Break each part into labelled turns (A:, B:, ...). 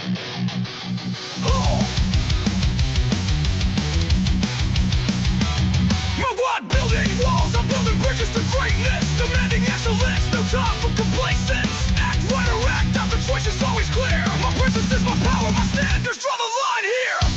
A: I'm not building walls, I'm building bridges to greatness. Demanding excellence, no time for complacence. Act right or act out, the choice is always clear. My presence is my power, my standards draw the line here.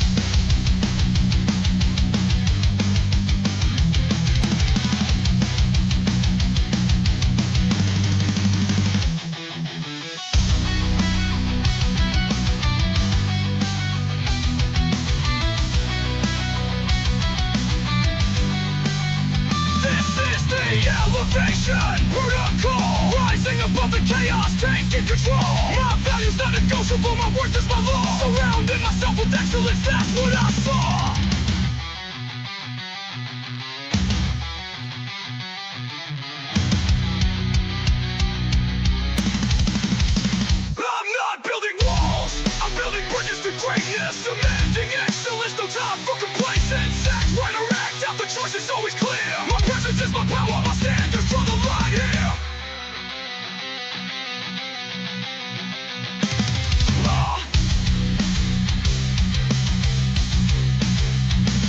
A: This is the elevation protocol. Rising above the chaos, taking control. My values not negotiable, my worth is my law. Surrounding myself with excellence, that's what I saw. I'm not building walls, I'm building bridges to greatness. Demanding excellence, no time for complacence. Act right or act out, the choice is always clear. My presence is my power, my standards draw the line here.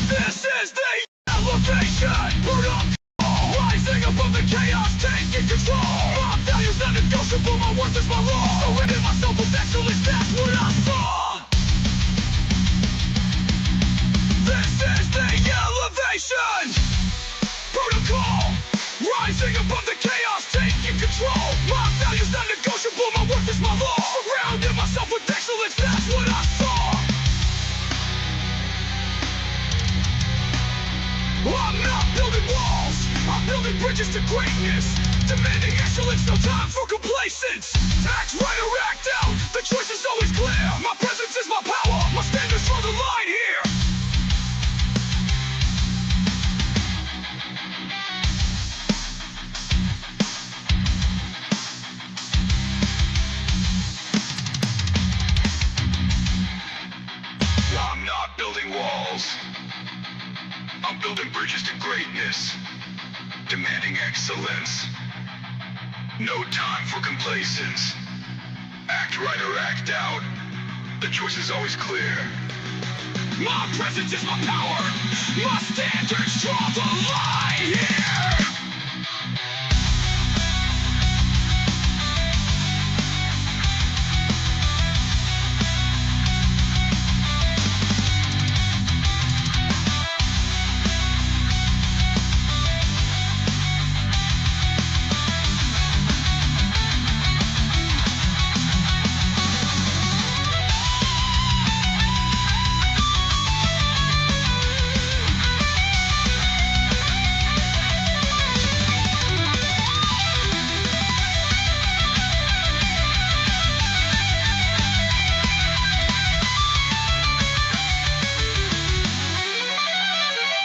A: This is the elevation protocol. Rising above the chaos, taking control. My values not negotiable, my worth is my law. Surrounding myself with excellence, that's what I saw. This is the elevation protocol. Rising above the chaos, taking control. My values not negotiable, my worth is my law. Surrounding myself with excellence, that's what I saw. I'm not building walls, I'm building bridges to greatness. Demanding excellence, no time for complacence. Act right or act out, the choice is always clear. My presence is my power, my standards draw the line here. I'm not building walls, I'm building bridges to greatness. Demanding excellence, no time for complacence. Act right or act out, the choice is always clear. My presence is my power, my standards draw the line here.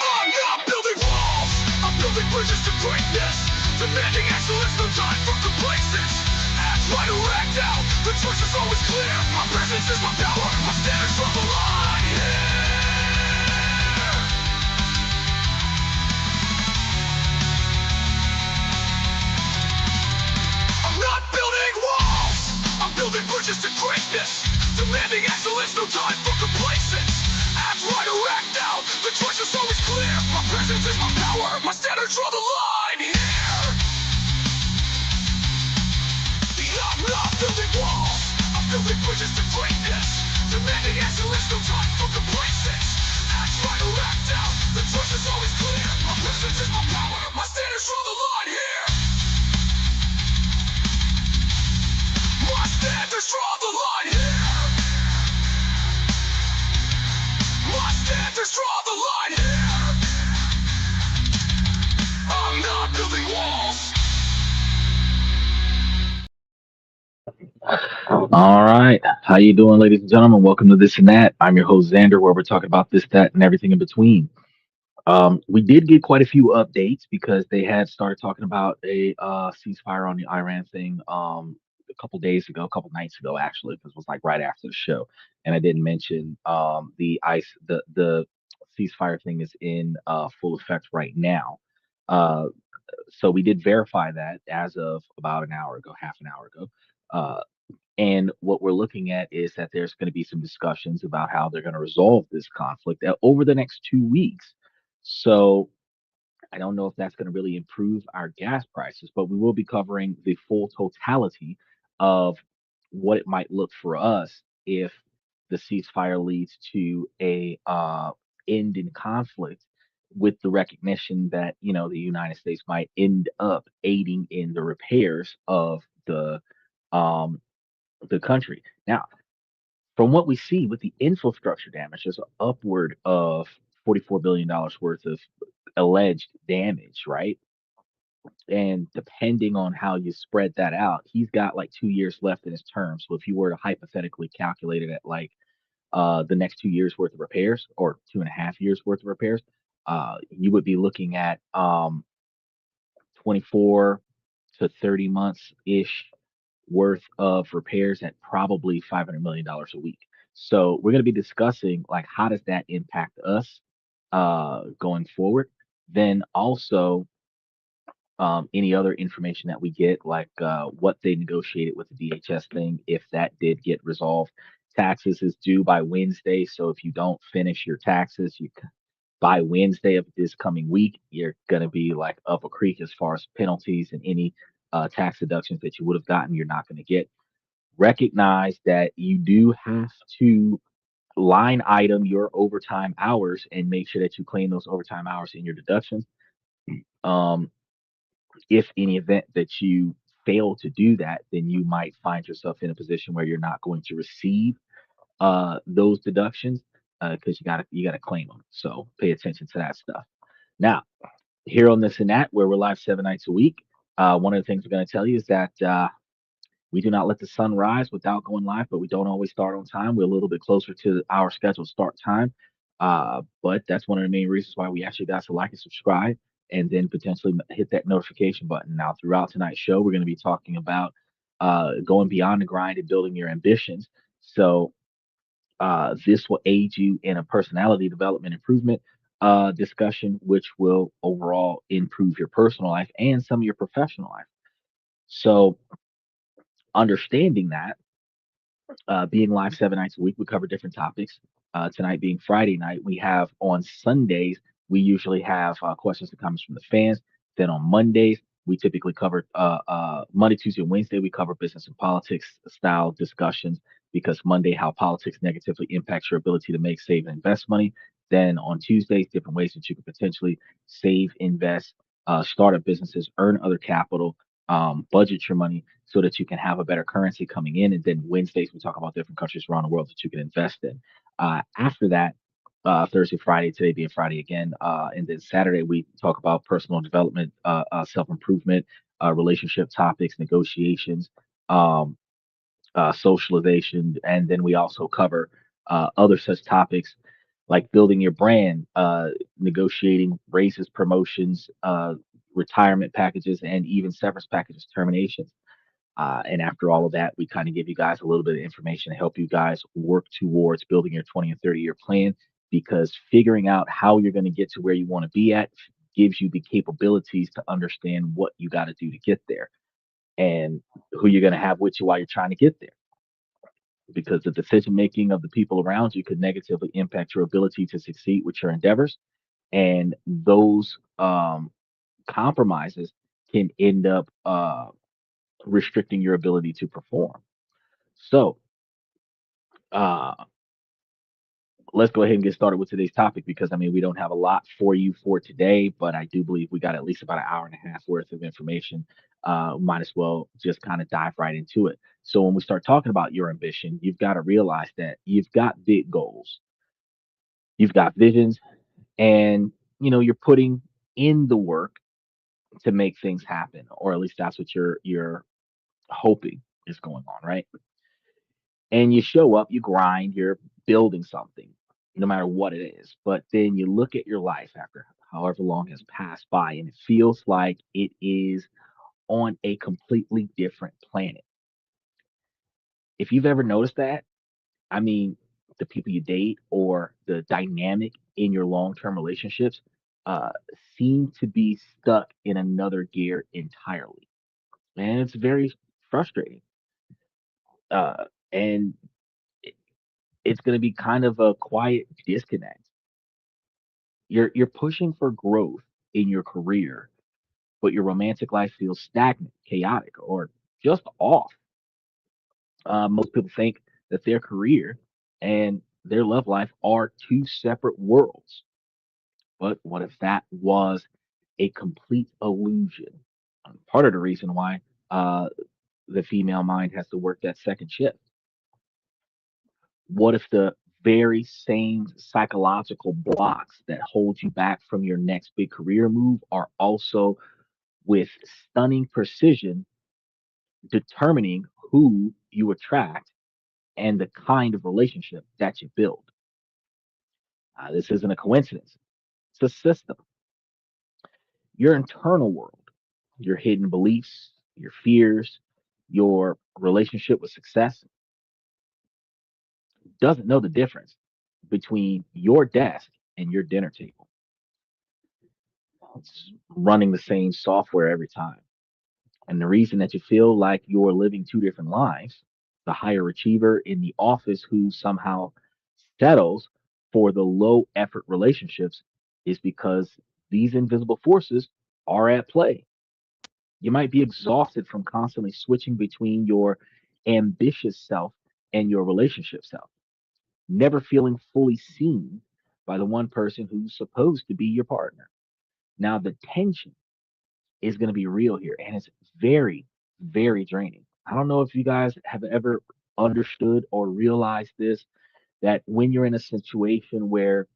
A: I'm not building walls, I'm building bridges to greatness. Demanding excellence, no time for complacence. Act right or act out, the choice is always clear. My presence is my power, my standards draw the line here. I'm not building walls, I'm building bridges to greatness. Demanding excellence, no time for complacence. Act right or act out, the choice is always clear. My presence is my power, my standards draw the line here. I'm not building walls, I'm building bridges to greatness. Demanding excellence, no time for complacence. Act right or act out, the choice is always clear. My presence is my power, my standards draw the line here. My standards draw the line here. My standards draw the line here. I'm not building walls.
B: All right. How you doing, ladies and gentlemen? Welcome to This and That. I'm your host, Xander, where we're talking about this, that, and everything in between. We did get quite a few updates because they had started talking about a ceasefire on the Iran thing a couple days ago, a couple nights ago, actually, because it was like right after the show. And I didn't mention the ceasefire thing is in full effect right now. Uh, so we did verify that as of about an hour ago, half an hour ago. And what we're looking at is that there's going to be some discussions about how they're going to resolve this conflict over the next 2 weeks. So I don't know if that's going to really improve our gas prices, but we will be covering the full totality of what it might look for us if the ceasefire leads to a end in conflict, with the recognition that the United States might end up aiding in the repairs of um, the country. Now, from what we see with the infrastructure damage, there's upward of $44 billion worth of alleged damage, right? And depending on how you spread that out, he's got like 2 years left in his term. So if you were to hypothetically calculate it at like the next 2 years worth of repairs, or 2.5 years worth of repairs, you would be looking at 24 to 30 months ish worth of repairs at probably $500 million a week. So we're going to be discussing like how does that impact us going forward. Then also any other information that we get, like what they negotiated with the DHS thing, if that did get resolved. Taxes is due by Wednesday, so if you don't finish your taxes, by Wednesday of this coming week, you're gonna be like up a creek as far as penalties, and any tax deductions that you would have gotten, you're not gonna get. Recognize that you do have to line item your overtime hours and make sure that you claim those overtime hours in your deductions. Um, if in the event that you fail to do that, then you might find yourself in a position where you're not going to receive those deductions because you gotta claim them. So pay attention to that stuff. Now, here on this and that, where we're live 7 nights a week, one of the things we're going to tell you is that we do not let the sun rise without going live, but we don't always start on time. We're a little bit closer to our scheduled start time. But that's one of the main reasons why we ask you guys to like and subscribe, and then potentially hit that notification button. Now, throughout tonight's show, we're going to be talking about going beyond the grind and building your ambitions. So, this will aid you in a personality development improvement discussion, which will overall improve your personal life and some of your professional life. So, understanding that, being live 7 nights a week, we cover different topics. Tonight being Friday night, we have on Sundays, we usually have questions and comments from the fans. Then on Mondays, we typically cover Monday, Tuesday, and Wednesday, we cover business and politics style discussions, because Monday, how politics negatively impacts your ability to make, save, and invest money. Then on Tuesdays, different ways that you can potentially save, invest, start up businesses, earn other capital, budget your money so that you can have a better currency coming in. And then Wednesdays, we talk about different countries around the world that you can invest in. After that, Thursday, Friday, today being Friday again, and then Saturday, we talk about personal development, self improvement, relationship topics, negotiations, um, socialization. And then we also cover other such topics like building your brand, negotiating raises, promotions, retirement packages, and even severance packages, terminations. And after all of that, we kind of give you guys a little bit of information to help you guys work towards building your 20 and 30-year plan, because figuring out how you're going to get to where you want to be at gives you the capabilities to understand what you got to do to get there, and who you're going to have with you while you're trying to get there. Because the decision making of the people around you could negatively impact your ability to succeed with your endeavors. And those compromises can end up restricting your ability to perform. So, uh, let's go ahead and get started with today's topic, because I mean, we don't have a lot for you for today, but I do believe we got at least about an hour and a half worth of information. Might as well just kind of dive right into it. So, when we start talking about your ambition, you've got to realize that you've got big goals, you've got visions, and you're putting in the work to make things happen, or at least that's what you're hoping is going on, right? And you show up, you grind, you're building something, no matter what it is. But then you look at your life after however long has passed by, and it feels like it is on a completely different planet. If you've ever noticed that, I mean, the people you date or the dynamic in your long term relationships uh, seem to be stuck in another gear entirely. And it's very frustrating. And it- it's going to be kind of a quiet disconnect. You're pushing for growth in your career, but your romantic life feels stagnant, chaotic, or just off. Most people think that their career and their love life are two separate worlds. But what if that was a complete illusion? Part of the reason why uh, the female mind has to work that second shift. What if the very same psychological blocks that hold you back from your next big career move are also, with stunning precision, determining who you attract and the kind of relationship that you build? This isn't a coincidence, it's a system. Your internal world, your hidden beliefs, your fears, your relationship with success doesn't know the difference between your desk and your dinner table. It's running the same software every time. And the reason that you feel like you're living two different lives, the higher achiever in the office who somehow settles for the low effort relationships, is because these invisible forces are at play. You might be exhausted from constantly switching between your ambitious self and your relationship self, never feeling fully seen by the one person who's supposed to be your partner. Now, the tension is going to be real here, and it's very, very draining. I don't know if you guys have ever understood or realized this, that when you're in a situation where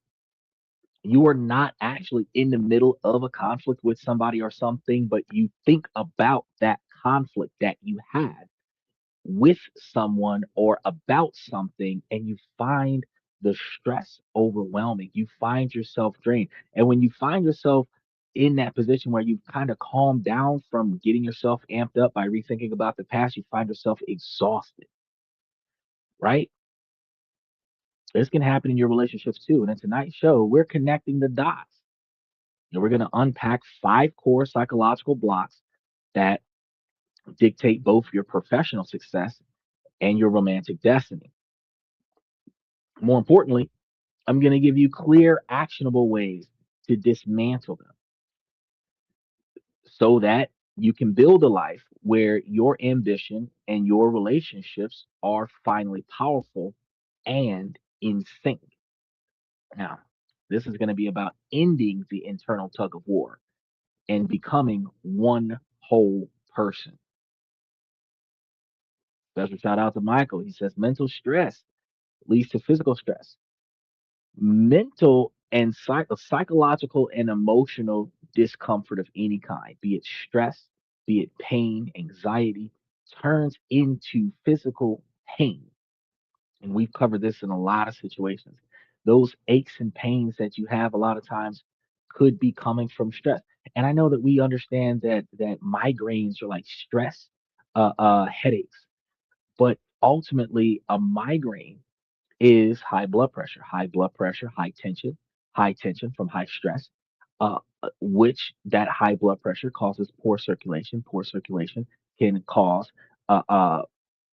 B: you are not actually in the middle of a conflict with somebody or something, but you think about that conflict that you had with someone or about something, and you find the stress overwhelming. You find yourself drained. And when you find yourself in that position where you've kind of calmed down from getting yourself amped up by rethinking about the past, you find yourself exhausted, right? This can happen in your relationships too. And in tonight's show, we're connecting the dots. And we're going to unpack 5 core psychological blocks that dictate both your professional success and your romantic destiny. More importantly, I'm going to give you clear, actionable ways to dismantle them so that you can build a life where your ambition and your relationships are finally powerful and in sync. Now, this is going to be about ending the internal tug of war and becoming one whole person. Special shout out to Michael. He says mental stress leads to physical stress. Mental and psychological and emotional discomfort of any kind, be it stress, be it pain, anxiety, turns into physical pain. And we've covered this in a lot of situations. Those aches and pains that you have a lot of times could be coming from stress. And I know that we understand that migraines are like stress headaches, but ultimately a migraine is high blood pressure, high tension from high stress, which that high blood pressure causes poor circulation. Poor circulation can cause uh,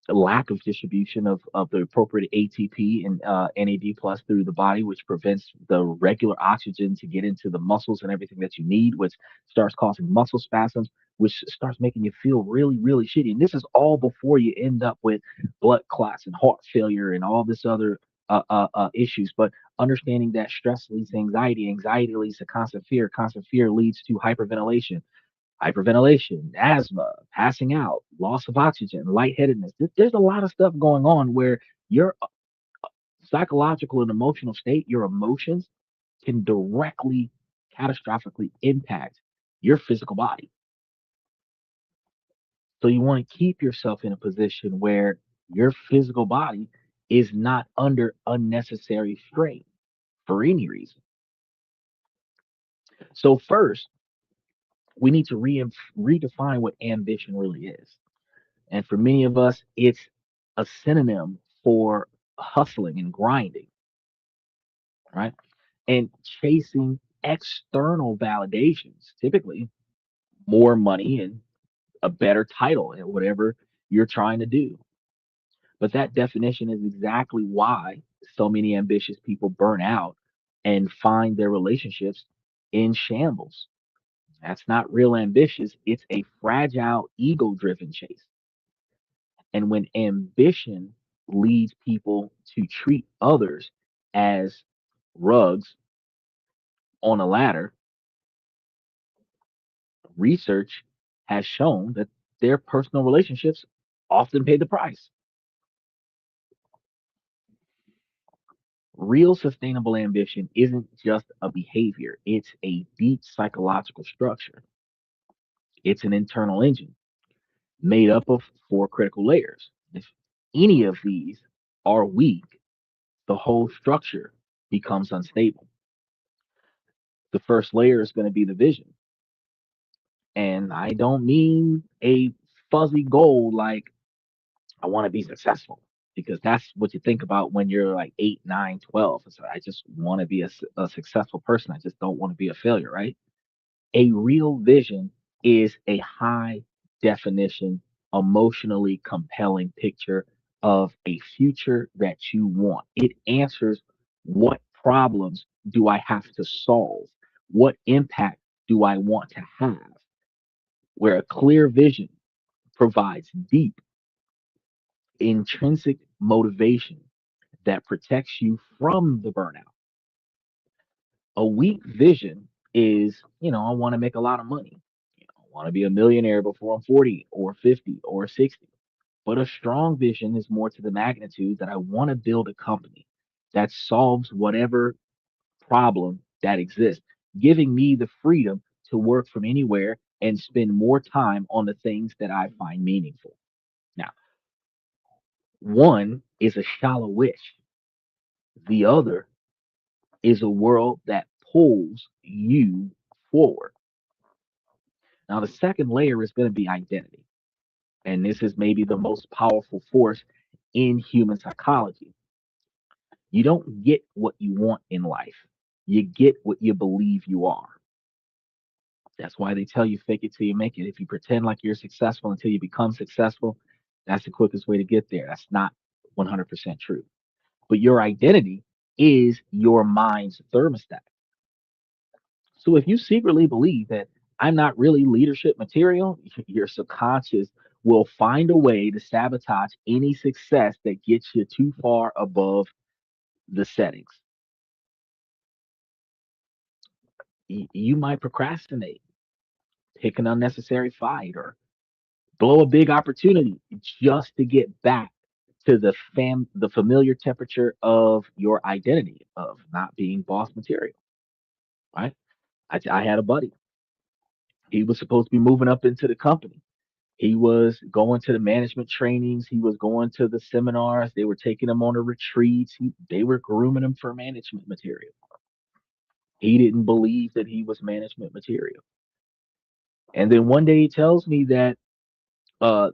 B: lack of distribution of the appropriate ATP and NAD plus through the body, which prevents the regular oxygen to get into the muscles and everything that you need, which starts causing muscle spasms, which starts making you feel really, really shitty. And this is all before you end up with blood clots and heart failure and all this other issues. But understanding that stress leads to anxiety, anxiety leads to constant fear leads to hyperventilation, asthma, passing out, loss of oxygen, lightheadedness. There's a lot of stuff going on where your psychological and emotional state, your emotions, can directly, catastrophically impact your physical body. So you want to keep yourself in a position where your physical body is not under unnecessary strain for any reason. So first, we need to redefine what ambition really is. And for many of us, it's a synonym for hustling and grinding, right? And chasing external validations, typically more money and a better title at whatever you're trying to do. But that definition is exactly why so many ambitious people burn out and find their relationships in shambles. That's not real ambitious, it's a fragile, ego driven chase. And when ambition leads people to treat others as rugs on a ladder, research has shown that their personal relationships often pay the price. Real sustainable ambition isn't just a behavior, it's a deep psychological structure. It's an internal engine made up of four critical layers. If any of these are weak, the whole structure becomes unstable. The first layer is going to be the vision. And I don't mean a fuzzy goal like I want to be successful, because that's what you think about when you're like 8, 9, 12. It's like, I just want to be a successful person. I just don't want to be a failure, right? A real vision is a high definition, emotionally compelling picture of a future that you want. It answers, what problems do I have to solve? What impact do I want to have? Where a clear vision provides deep, intrinsic motivation that protects you from the burnout. A weak vision is, I want to make a lot of money. I want to be a millionaire before I'm 40 or 50 or 60. But a strong vision is more to the magnitude that I want to build a company that solves whatever problem that exists, giving me the freedom to work from anywhere and spend more time on the things that I find meaningful. Now, one is a shallow wish, the other is a world that pulls you forward. Now, the second layer is going to be identity. And this is maybe the most powerful force in human psychology. You don't get what you want in life, you get what you believe you are. That's why they tell you fake it till you make it. If you pretend like you're successful until you become successful, that's the quickest way to get there. That's not 100% true. But your identity is your mind's thermostat. So if you secretly believe that I'm not really leadership material, your subconscious will find a way to sabotage any success that gets you too far above the settings. You might procrastinate, pick an unnecessary fight, or blow a big opportunity just to get back to the familiar temperature of your identity of not being boss material. Right? I had a buddy. He was supposed to be moving up into the company. He was going to the management trainings. He was going to the seminars. They were taking him on the retreats. They were grooming him for management material. He didn't believe that he was management material. And then one day he tells me that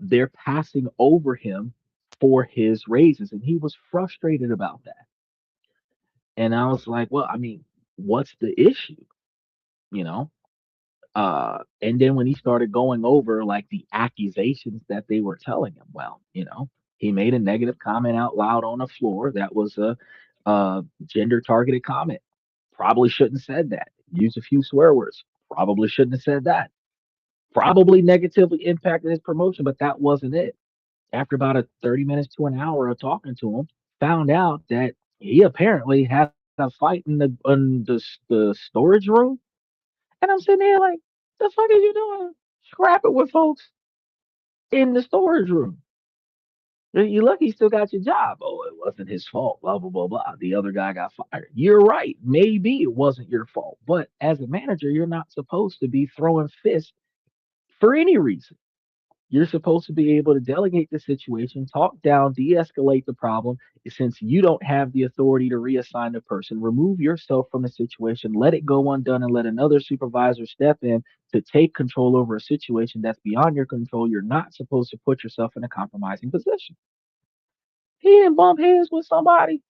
B: they're passing over him for his raises, and he was frustrated about that. And I was like, well, I mean, what's the issue? You know, and then when he started going over like the accusations that they were telling him, well, he made a negative comment out loud on the floor that was a gender targeted comment. Probably shouldn't have said that. Used a few swear words. Probably shouldn't have said that. Probably negatively impacted his promotion, but that wasn't it. After about a 30 minutes to an hour of talking to him, found out that he apparently had a fight in the storage room. And I'm sitting there like, the fuck is you doing? Scrapping with folks in the storage room. You lucky you still got your job. Oh, it wasn't his fault. Blah blah blah blah. The other guy got fired. You're right. Maybe it wasn't your fault, but as a manager, you're not supposed to be throwing fists for any reason. You're supposed to be able to delegate the situation, talk down, de escalate the problem. Since you don't have the authority to reassign the person, remove yourself from the situation, let it go undone, and let another supervisor step in to take control over a situation that's beyond your control. You're not supposed to put yourself in a compromising position. He didn't bump heads with somebody,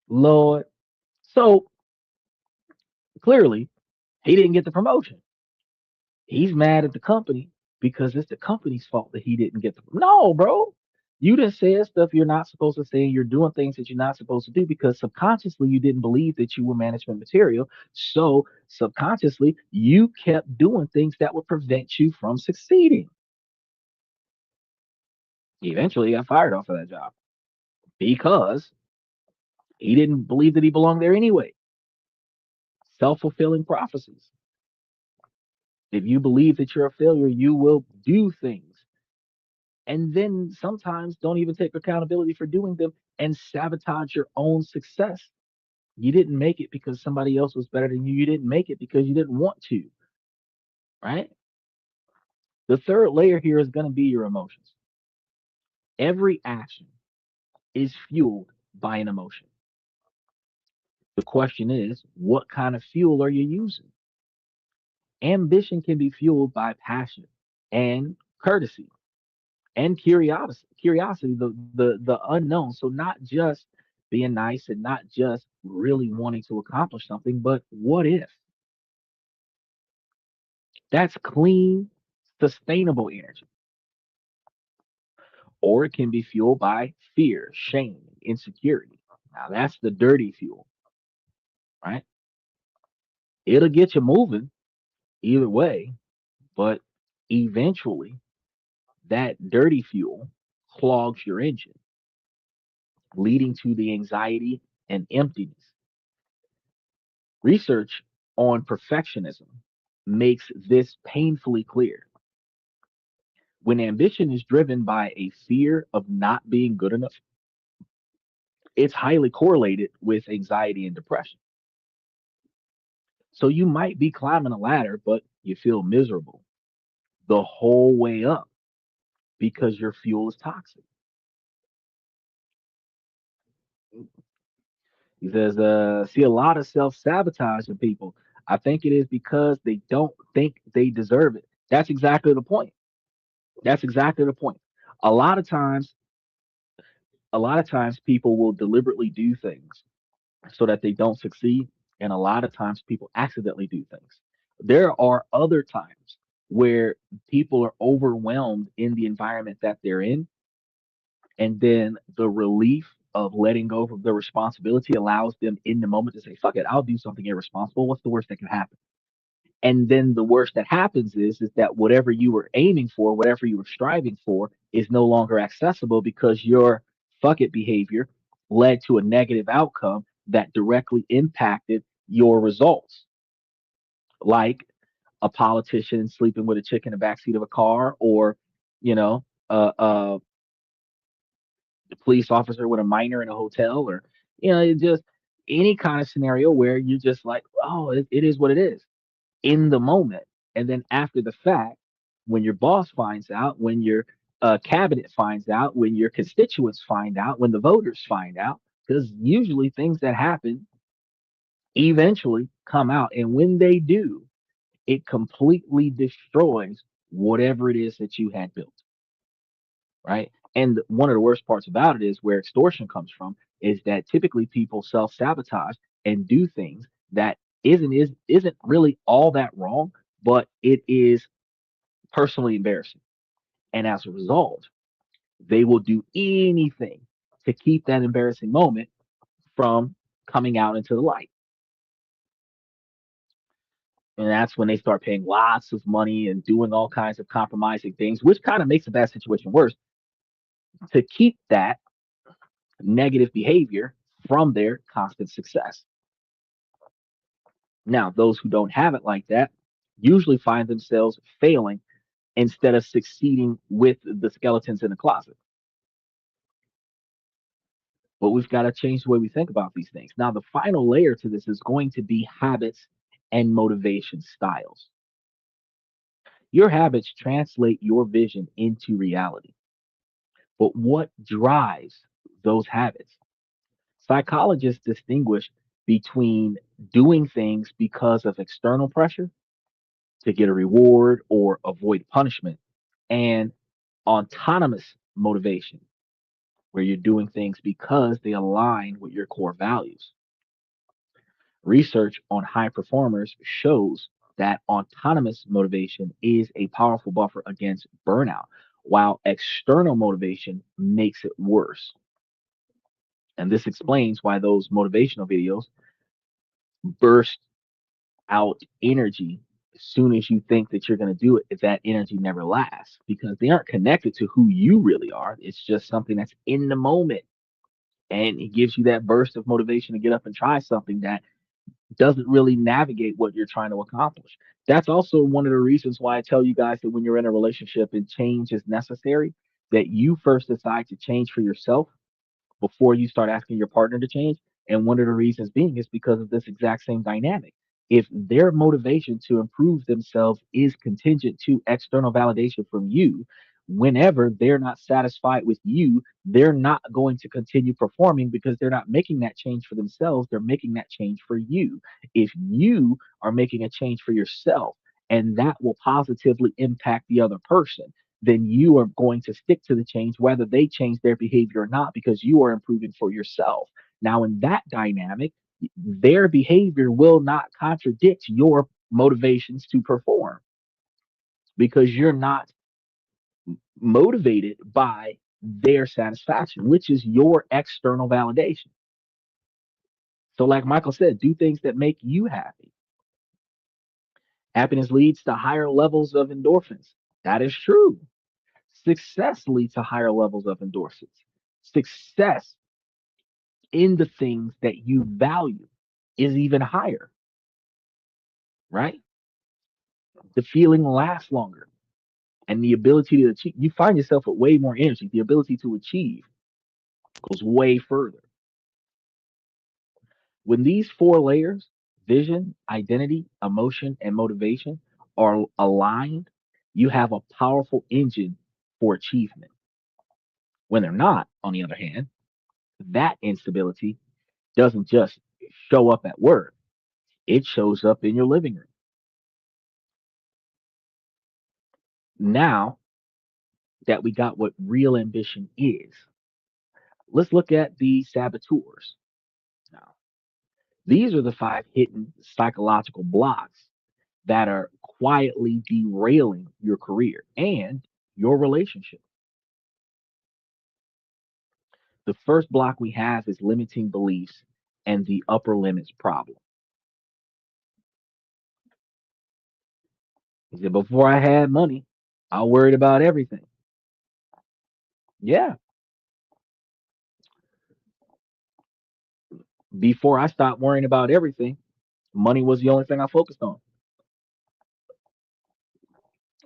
B: Lord. So clearly, he didn't get the promotion. He's mad at the company because it's the company's fault that he didn't get the. No, bro. You done said stuff you're not supposed to say. You're doing things that you're not supposed to do because subconsciously you didn't believe that you were management material. So subconsciously you kept doing things that would prevent you from succeeding. Eventually, he got fired off of that job because he didn't believe that he belonged there anyway. Self fulfilling prophecies. If you believe that you're a failure, you will do things and then sometimes don't even take accountability for doing them and sabotage your own success. You didn't make it because somebody else was better than you. You didn't make it because you didn't want to, right? The third layer here is going to be your emotions. Every action is fueled by an emotion. The question is, what kind of fuel are you using? Ambition can be fueled by passion and courtesy and curiosity, the unknown. So not just being nice and not just really wanting to accomplish something, but what if? That's clean, sustainable energy. Or it can be fueled by fear, shame, insecurity. Now that's the dirty fuel, right? It'll get you moving either way, but eventually that dirty fuel clogs your engine, leading to the anxiety and emptiness. Research on perfectionism makes this painfully clear. When ambition is driven by a fear of not being good enough, it's highly correlated with anxiety and depression. So you might be climbing a ladder, but you feel miserable the whole way up because your fuel is toxic. He says, see a lot of self sabotage in people. I think it is because they don't think they deserve it. That's exactly the point. That's exactly the point. A lot of times, a lot of times people will deliberately do things so that they don't succeed. And a lot of times people accidentally do things. There are other times where people are overwhelmed in the environment that they're in. And then the relief of letting go of the responsibility allows them in the moment to say, fuck it, I'll do something irresponsible. What's the worst that can happen? And then the worst that happens is that whatever you were aiming for, whatever you were striving for, is no longer accessible because your fuck it behavior led to a negative outcome that directly impacted your results, like a politician sleeping with a chick in the backseat of a car, or you know, a police officer with a minor in a hotel, or it just any kind of scenario where you're just like, oh, it is what it is in the moment. And then after the fact, when your boss finds out, when your cabinet finds out, when your constituents find out, when the voters find out, because usually things that happen eventually come out. And when they do, it completely destroys whatever it is that you had built, right? And one of the worst parts about it is where extortion comes from is that typically people self sabotage and do things that isn't really all that wrong, but it is personally embarrassing. And as a result, they will do anything to keep that embarrassing moment from coming out into the light. And that's when they start paying lots of money and doing all kinds of compromising things, which kind of makes a bad situation worse to keep that negative behavior from their constant success. Now, those who don't have it like that usually find themselves failing instead of succeeding with the skeletons in the closet. But we've got to change the way we think about these things. Now, the final layer to this is going to be habits and motivation styles. Your habits translate your vision into reality. But what drives those habits? Psychologists distinguish between doing things because of external pressure to get a reward or avoid punishment and autonomous motivation, where you're doing things because they align with your core values. Research on high performers shows that autonomous motivation is a powerful buffer against burnout, while external motivation makes it worse. And this explains why those motivational videos burst out energy as soon as you think that you're going to do it, if that energy never lasts because they aren't connected to who you really are. It's just something that's in the moment. And it gives you that burst of motivation to get up and try something that doesn't really navigate what you're trying to accomplish. That's also one of the reasons why I tell you guys that when you're in a relationship and change is necessary, that you first decide to change for yourself before you start asking your partner to change. And one of the reasons being is because of this exact same dynamic. If their motivation to improve themselves is contingent to external validation from you, whenever they're not satisfied with you, they're not going to continue performing because they're not making that change for themselves. They're making that change for you. If you are making a change for yourself, and that will positively impact the other person, then you are going to stick to the change, whether they change their behavior or not, because you are improving for yourself. Now, in that dynamic, their behavior will not contradict your motivations to perform because you're not motivated by their satisfaction, which is your external validation. So, like Michael said, do things that make you happy. Happiness leads to higher levels of endorphins. That is true. Success leads to higher levels of endorphins. Success in the things that you value is even higher, right? The feeling lasts longer and the ability to achieve, you find yourself with way more energy. The ability to achieve goes way further. When these four layers, vision, identity, emotion, and motivation, are aligned, you have a powerful engine for achievement. When they're not, on the other hand, that instability doesn't just show up at work, it shows up in your living room. Now that we got what real ambition is, let's look at the saboteurs. Now, these are the five hidden psychological blocks that are quietly derailing your career and your relationship. The first block we have is limiting beliefs and the upper limits problem. He said, before I had money, I worried about everything. Yeah, before I stopped worrying about everything, money was the only thing I focused on.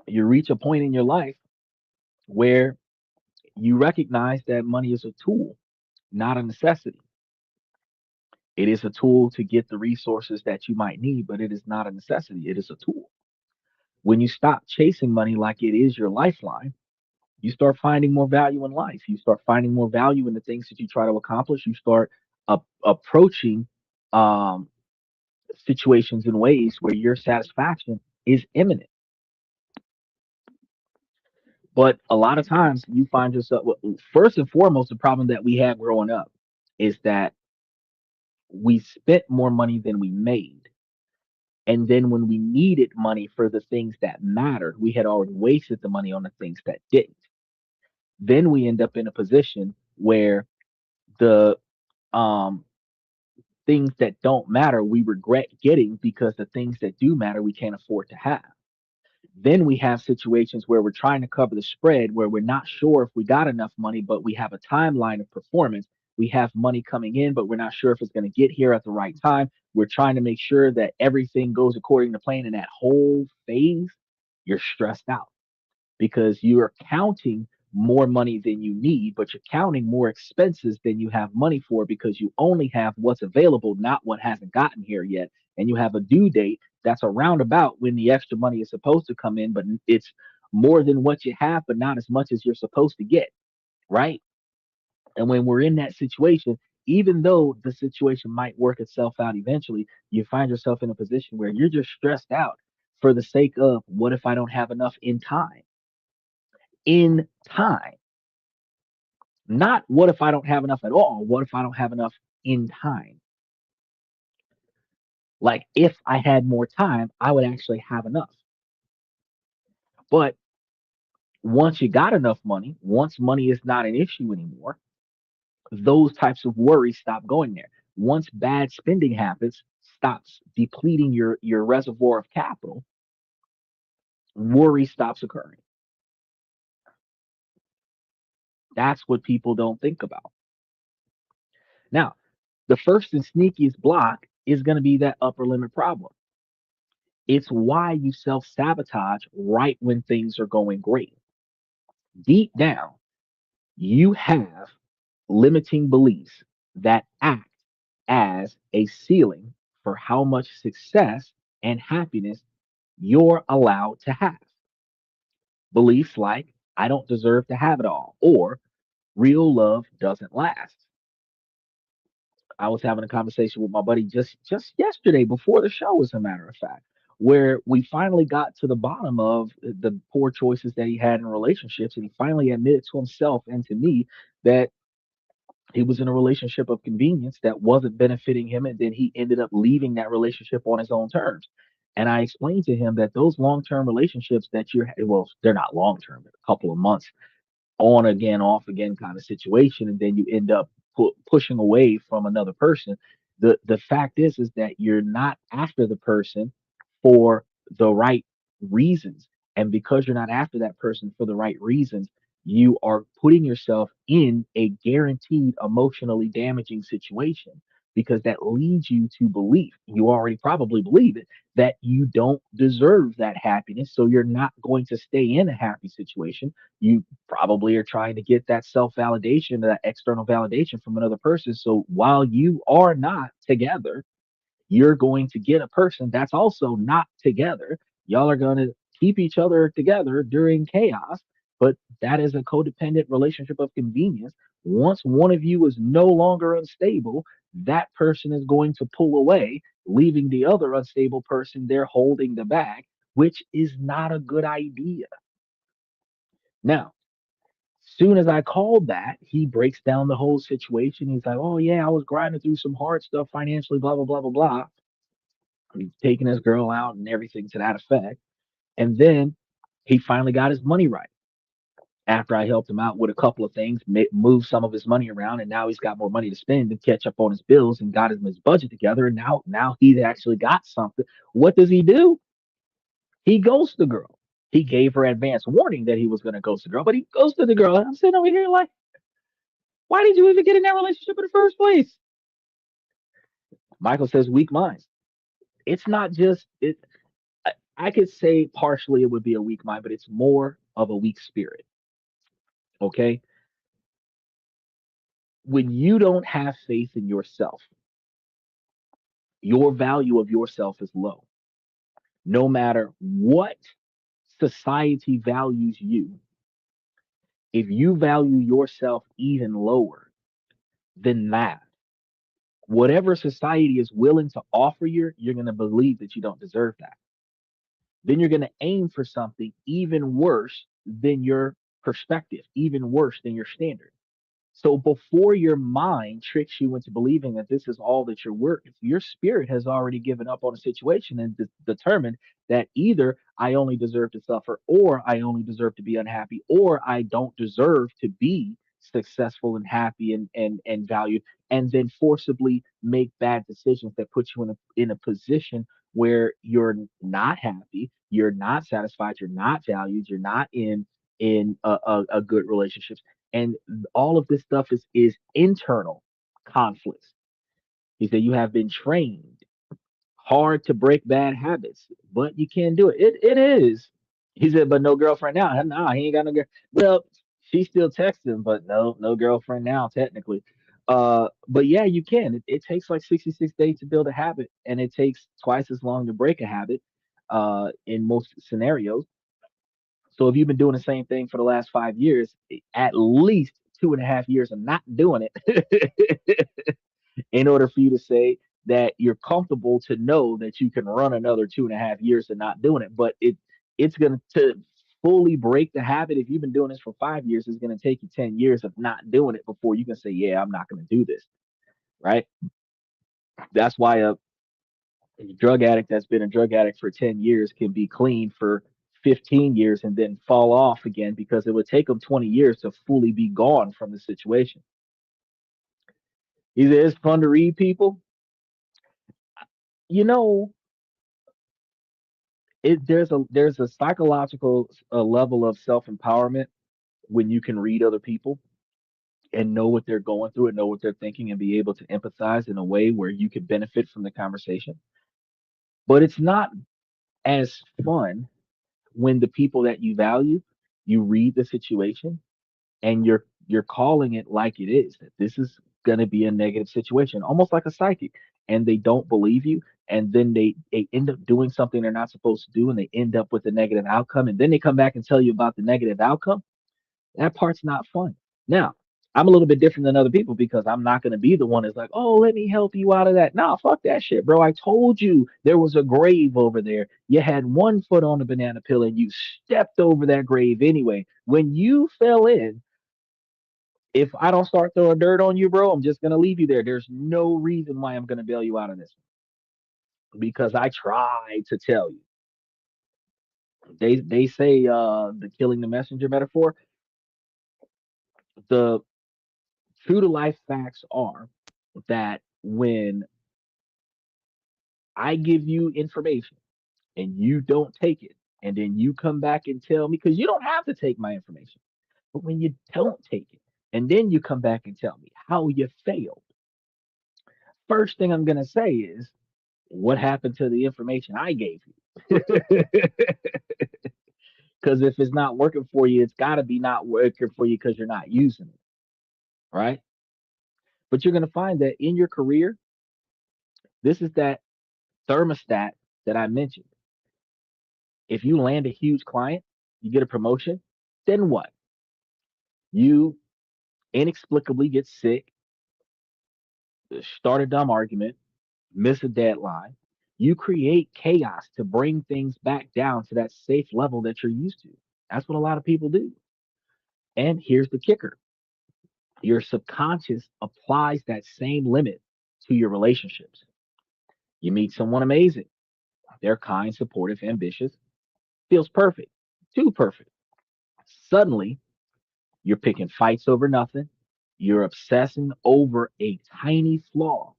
B: You reach a point in your life where you recognize that money is a tool, not a necessity. It is a tool to get the resources that you might need, but it is not a necessity. It is a tool. When you stop chasing money like it is your lifeline, you start finding more value in life. You start finding more value in the things that you try to accomplish. You start approaching um, situations in ways where your satisfaction is imminent. But a lot of times you find yourself, well, first and foremost, the problem that we had growing up is that we spent more money than we made. And then when we needed money for the things that mattered, we had already wasted the money on the things that didn't. Then we end up in a position where the um, things that don't matter we regret getting because the things that do matter we can't afford to have. Then we have situations where we're trying to cover the spread, where we're not sure if we got enough money, but we have a timeline of performance. We have money coming in, but we're not sure if it's going to get here at the right time. We're trying to make sure that everything goes according to plan. In that whole phase, you're stressed out because you are counting more money than you need, but you're counting more expenses than you have money for because you only have what's available, not what hasn't gotten here yet. And you have a due date that's around about when the extra money is supposed to come in, but it's more than what you have, but not as much as you're supposed to get, right? And when we're in that situation, even though the situation might work itself out eventually, you find yourself in a position where you're just stressed out for the sake of what if I don't have enough in time? In time. Not what if I don't have enough at all? What if I don't have enough in time? Like if I had more time, I would actually have enough. But Once you got enough money, once money is not an issue anymore, those types of worries stop going there. Once bad spending habits stops depleting your reservoir of capital, worry stops occurring. That's what people don't think about. Now, the first and sneakiest block is going to be that upper limit problem. It's why you self sabotage right when things are going great. Deep down, you have limiting beliefs that act as a ceiling for how much success and happiness you're allowed to have. Beliefs like, I don't deserve to have it all, or real love doesn't last. I was having a conversation with my buddy just yesterday before the show, as a matter of fact, where we finally got to the bottom of the poor choices that he had in relationships, and he finally admitted to himself and to me that he was in a relationship of convenience that wasn't benefiting him, and then he ended up leaving that relationship on his own terms. And I explained to him that those long-term relationships that you're, well, they're not long-term, they're a couple of months on again, off again kind of situation, and then you end up pushing away from another person. The fact is that you're not after the person for the right reasons, and because you're not after that person for the right reasons, you are putting yourself in a guaranteed emotionally damaging situation, because that leads you to believe, you already probably believe it, that you don't deserve that happiness, so you're not going to stay in a happy situation. You probably are trying to get that self validation, that external validation from another person. So while you are not together, you're going to get a person that's also not together. Y'all are going to keep each other together during chaos, but that is a codependent relationship of convenience. Once one of you is no longer unstable, that person is going to pull away, leaving the other unstable person there holding the bag, which is not a good idea. Now, soon as I called that, he breaks down the whole situation. He's like, "Oh yeah, I was grinding through some hard stuff financially, blah blah blah blah blah." He's taking his girl out and everything to that effect. And then he finally got his money right after I helped him out with a couple of things, move some of his money around, and now he's got more money to spend and catch up on his bills and got his budget together. And now he's actually got something. What does he do? He ghosts the girl. He gave her advance warning that he was going to ghost the girl, but he ghosted the girl. And I'm sitting over here like, why did you even get in that relationship in the first place? Michael says weak minds. It's not just it. I could say partially it would be a weak mind, but it's more of a weak spirit. Okay. When you don't have faith in yourself, your value of yourself is low. No matter what society values you, if you value yourself even lower than that, whatever society is willing to offer you, you're going to believe that you don't deserve that. Then you're going to aim for something even worse than your perspective, even worse than your standard. So before your mind tricks you into believing that this is all that you're worth, your spirit has already given up on a situation and determined that either I only deserve to suffer, or I only deserve to be unhappy, or I don't deserve to be successful and happy and valued, and then forcibly make bad decisions that put you in a position where you're not happy, you're not satisfied, you're not valued, you're not in a good relationship, and all of this stuff is internal conflicts. He said you have been trained hard to break bad habits, but you can't do it. It is. He said, but no girlfriend now. Nah, he ain't got no girl. Well, she still texts him, but no girlfriend now, technically. But yeah, you can. It takes like 66 days to build a habit, and it takes twice as long to break a habit, in most scenarios. So if you've been doing the same thing for the last 5 years, at least 2.5 years of not doing it in order for you to say that you're comfortable to know that you can run another 2.5 years of not doing it. But it's going to fully break the habit. If you've been doing this for 5 years, it's going to take you 10 years of not doing it before you can say, yeah, I'm not going to do this. Right. That's why a drug addict that's been a drug addict for 10 years can be clean for 15 years and then fall off again because it would take them 20 years to fully be gone from the situation. Either it's fun to read people, you know, there's a psychological level of self-empowerment when you can read other people and know what they're going through and know what they're thinking and be able to empathize in a way where you can benefit from the conversation. But it's not as fun when the people that you value, you read the situation and you're calling it like it is, that this is going to be a negative situation, almost like a psychic, and they don't believe you, and then they end up doing something they're not supposed to do, and they end up with a negative outcome, and then they come back and tell you about the negative outcome. That part's not fun. Now, I'm a little bit different than other people because I'm not going to be the one that's like, oh, let me help you out of that. Nah, fuck that shit, bro. I told you there was a grave over there. You had one foot on the banana peel and you stepped over that grave anyway. When you fell in, if I don't start throwing dirt on you, bro, I'm just going to leave you there. There's no reason why I'm going to bail you out of this because I tried to tell you. They say the killing the messenger metaphor. The true to life facts are that when I give you information and you don't take it, and then you come back and tell me, because you don't have to take my information, but when you don't take it, and then you come back and tell me how you failed, first thing I'm going to say is, what happened to the information I gave you? Because if it's not working for you, it's got to be not working for you because you're not using it, right? But you're going to find that in your career, this is that thermostat that I mentioned. If you land a huge client, you get a promotion, then what? You inexplicably get sick, start a dumb argument, miss a deadline. You create chaos to bring things back down to that safe level that you're used to. That's what a lot of people do. And here's the kicker: your subconscious applies that same limit to your relationships. You meet someone amazing, they're kind, supportive, ambitious, feels perfect, too perfect. Suddenly, you're picking fights over nothing. You're obsessing over a tiny flaw.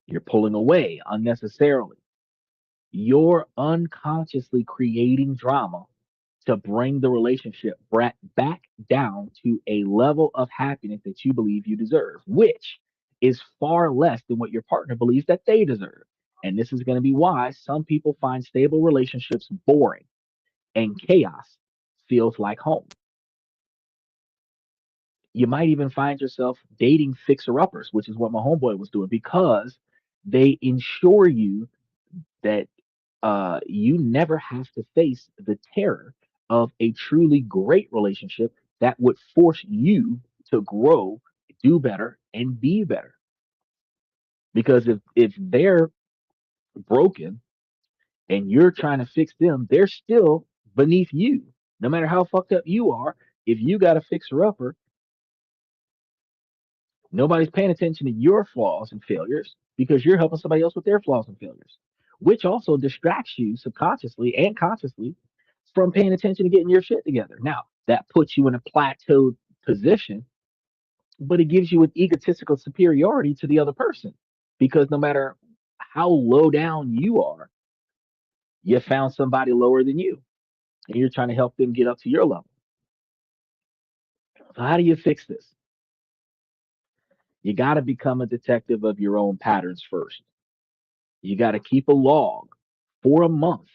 B: You're pulling away unnecessarily. You're unconsciously creating drama to bring the relationship back down to a level of happiness that you believe you deserve, which is far less than what your partner believes that they deserve. And this is going to be why some people find stable relationships boring and chaos feels like home. You might even find yourself dating fixer uppers, which is what my homeboy was doing, because they ensure you that you never have to face the terror of a truly great relationship that would force you to grow, do better, and be better. Because if they're broken and you're trying to fix them, they're still beneath you. No matter how fucked up you are, if you got a fixer upper, nobody's paying attention to your flaws and failures because you're helping somebody else with their flaws and failures, which also distracts you subconsciously and consciously from paying attention to getting your shit together. Now, that puts you in a plateaued position, but it gives you an egotistical superiority to the other person because no matter how low down you are, you found somebody lower than you and you're trying to help them get up to your level. So, how do you fix this? You got to become a detective of your own patterns first. You got to keep a log for a month.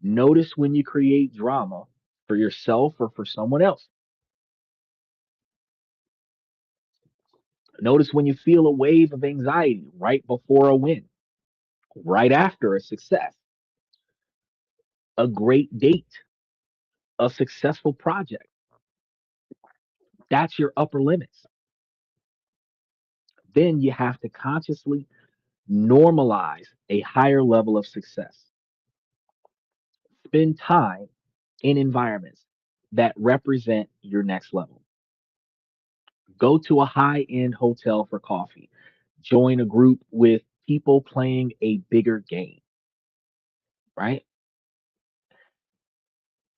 B: Notice when you create drama for yourself or for someone else. Notice when you feel a wave of anxiety right before a win, right after a success, a great date, a successful project. That's your upper limits. Then you have to consciously normalize a higher level of success. Spend time in environments that represent your next level. Go to a high end hotel for coffee. Join a group with people playing a bigger game, right?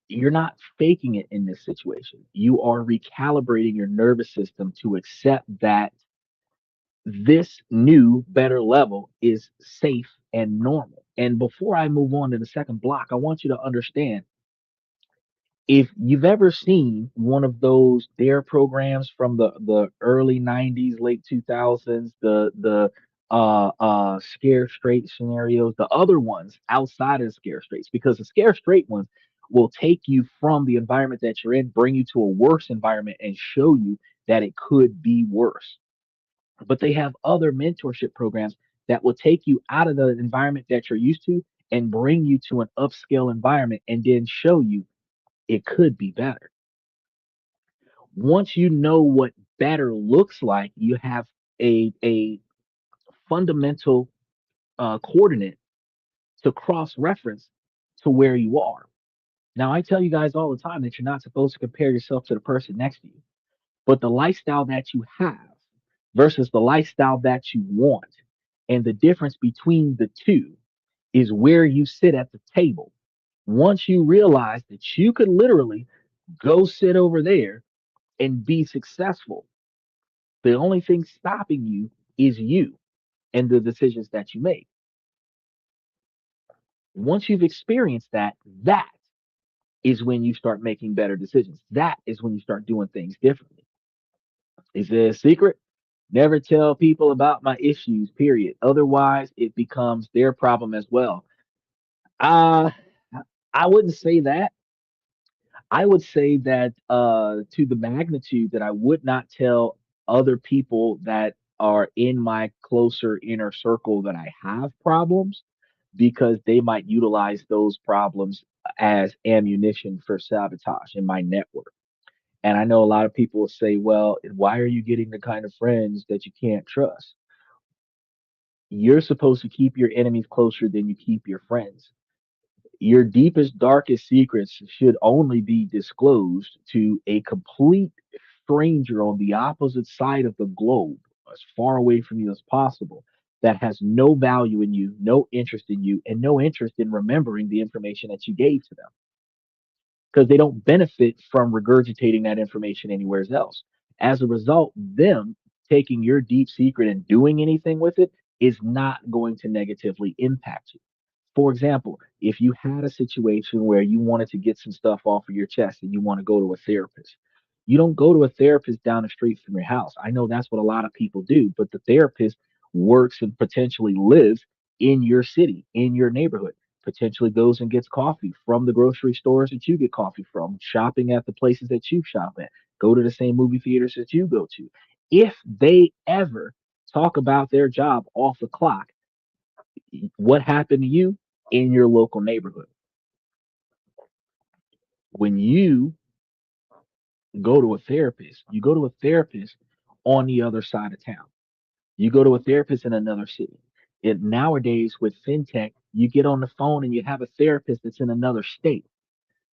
B: You're not faking it in this situation. You are recalibrating your nervous system to accept that this new, better level is safe and normal. And before I move on to the second block, I want you to understand, if you've ever seen one of those dare programs from the early 90s, late 2000s, the scare straight scenarios, the other ones outside of the scare straights, because the scare straight ones will take you from the environment that you're in, bring you to a worse environment, and show you that it could be worse. But they have other mentorship programs that will take you out of the environment that you're used to and bring you to an upscale environment and then show you it could be better. Once you know what better looks like, you have a fundamental coordinate to cross reference to where you are. Now, I tell you guys all the time that you're not supposed to compare yourself to the person next to you, but the lifestyle that you have versus the lifestyle that you want, and the difference between the two is where you sit at the table. Once you realize that you could literally go sit over there and be successful, the only thing stopping you is you and the decisions that you make. Once you've experienced that, that is when you start making better decisions. That is when you start doing things differently. Is it a secret? Never tell people about my issues, period. Otherwise, it becomes their problem as well. Uh, I wouldn't say that. I would say that to the magnitude that I would not tell other people that are in my closer inner circle that I have problems, because they might utilize those problems as ammunition for sabotage in my network. And I know a lot of people will say, well, why are you getting the kind of friends that you can't trust? You're supposed to keep your enemies closer than you keep your friends. Your deepest, darkest secrets should only be disclosed to a complete stranger on the opposite side of the globe, as far away from you as possible, that has no value in you, no interest in you, and no interest in remembering the information that you gave to them, because they don't benefit from regurgitating that information anywhere else. As a result, them taking your deep secret and doing anything with it is not going to negatively impact you. For example, if you had a situation where you wanted to get some stuff off of your chest and you want to go to a therapist, you don't go to a therapist down the street from your house. I know that's what a lot of people do, but the therapist works and potentially lives in your city, in your neighborhood, potentially goes and gets coffee from the grocery stores that you get coffee from, shopping at the places that you shop at, go to the same movie theaters that you go to. If they ever talk about their job off the clock, what happened to you in your local neighborhood? When you go to a therapist, you go to a therapist on the other side of town. You go to a therapist in another city. It nowadays with fintech, you get on the phone and you have a therapist that's in another state.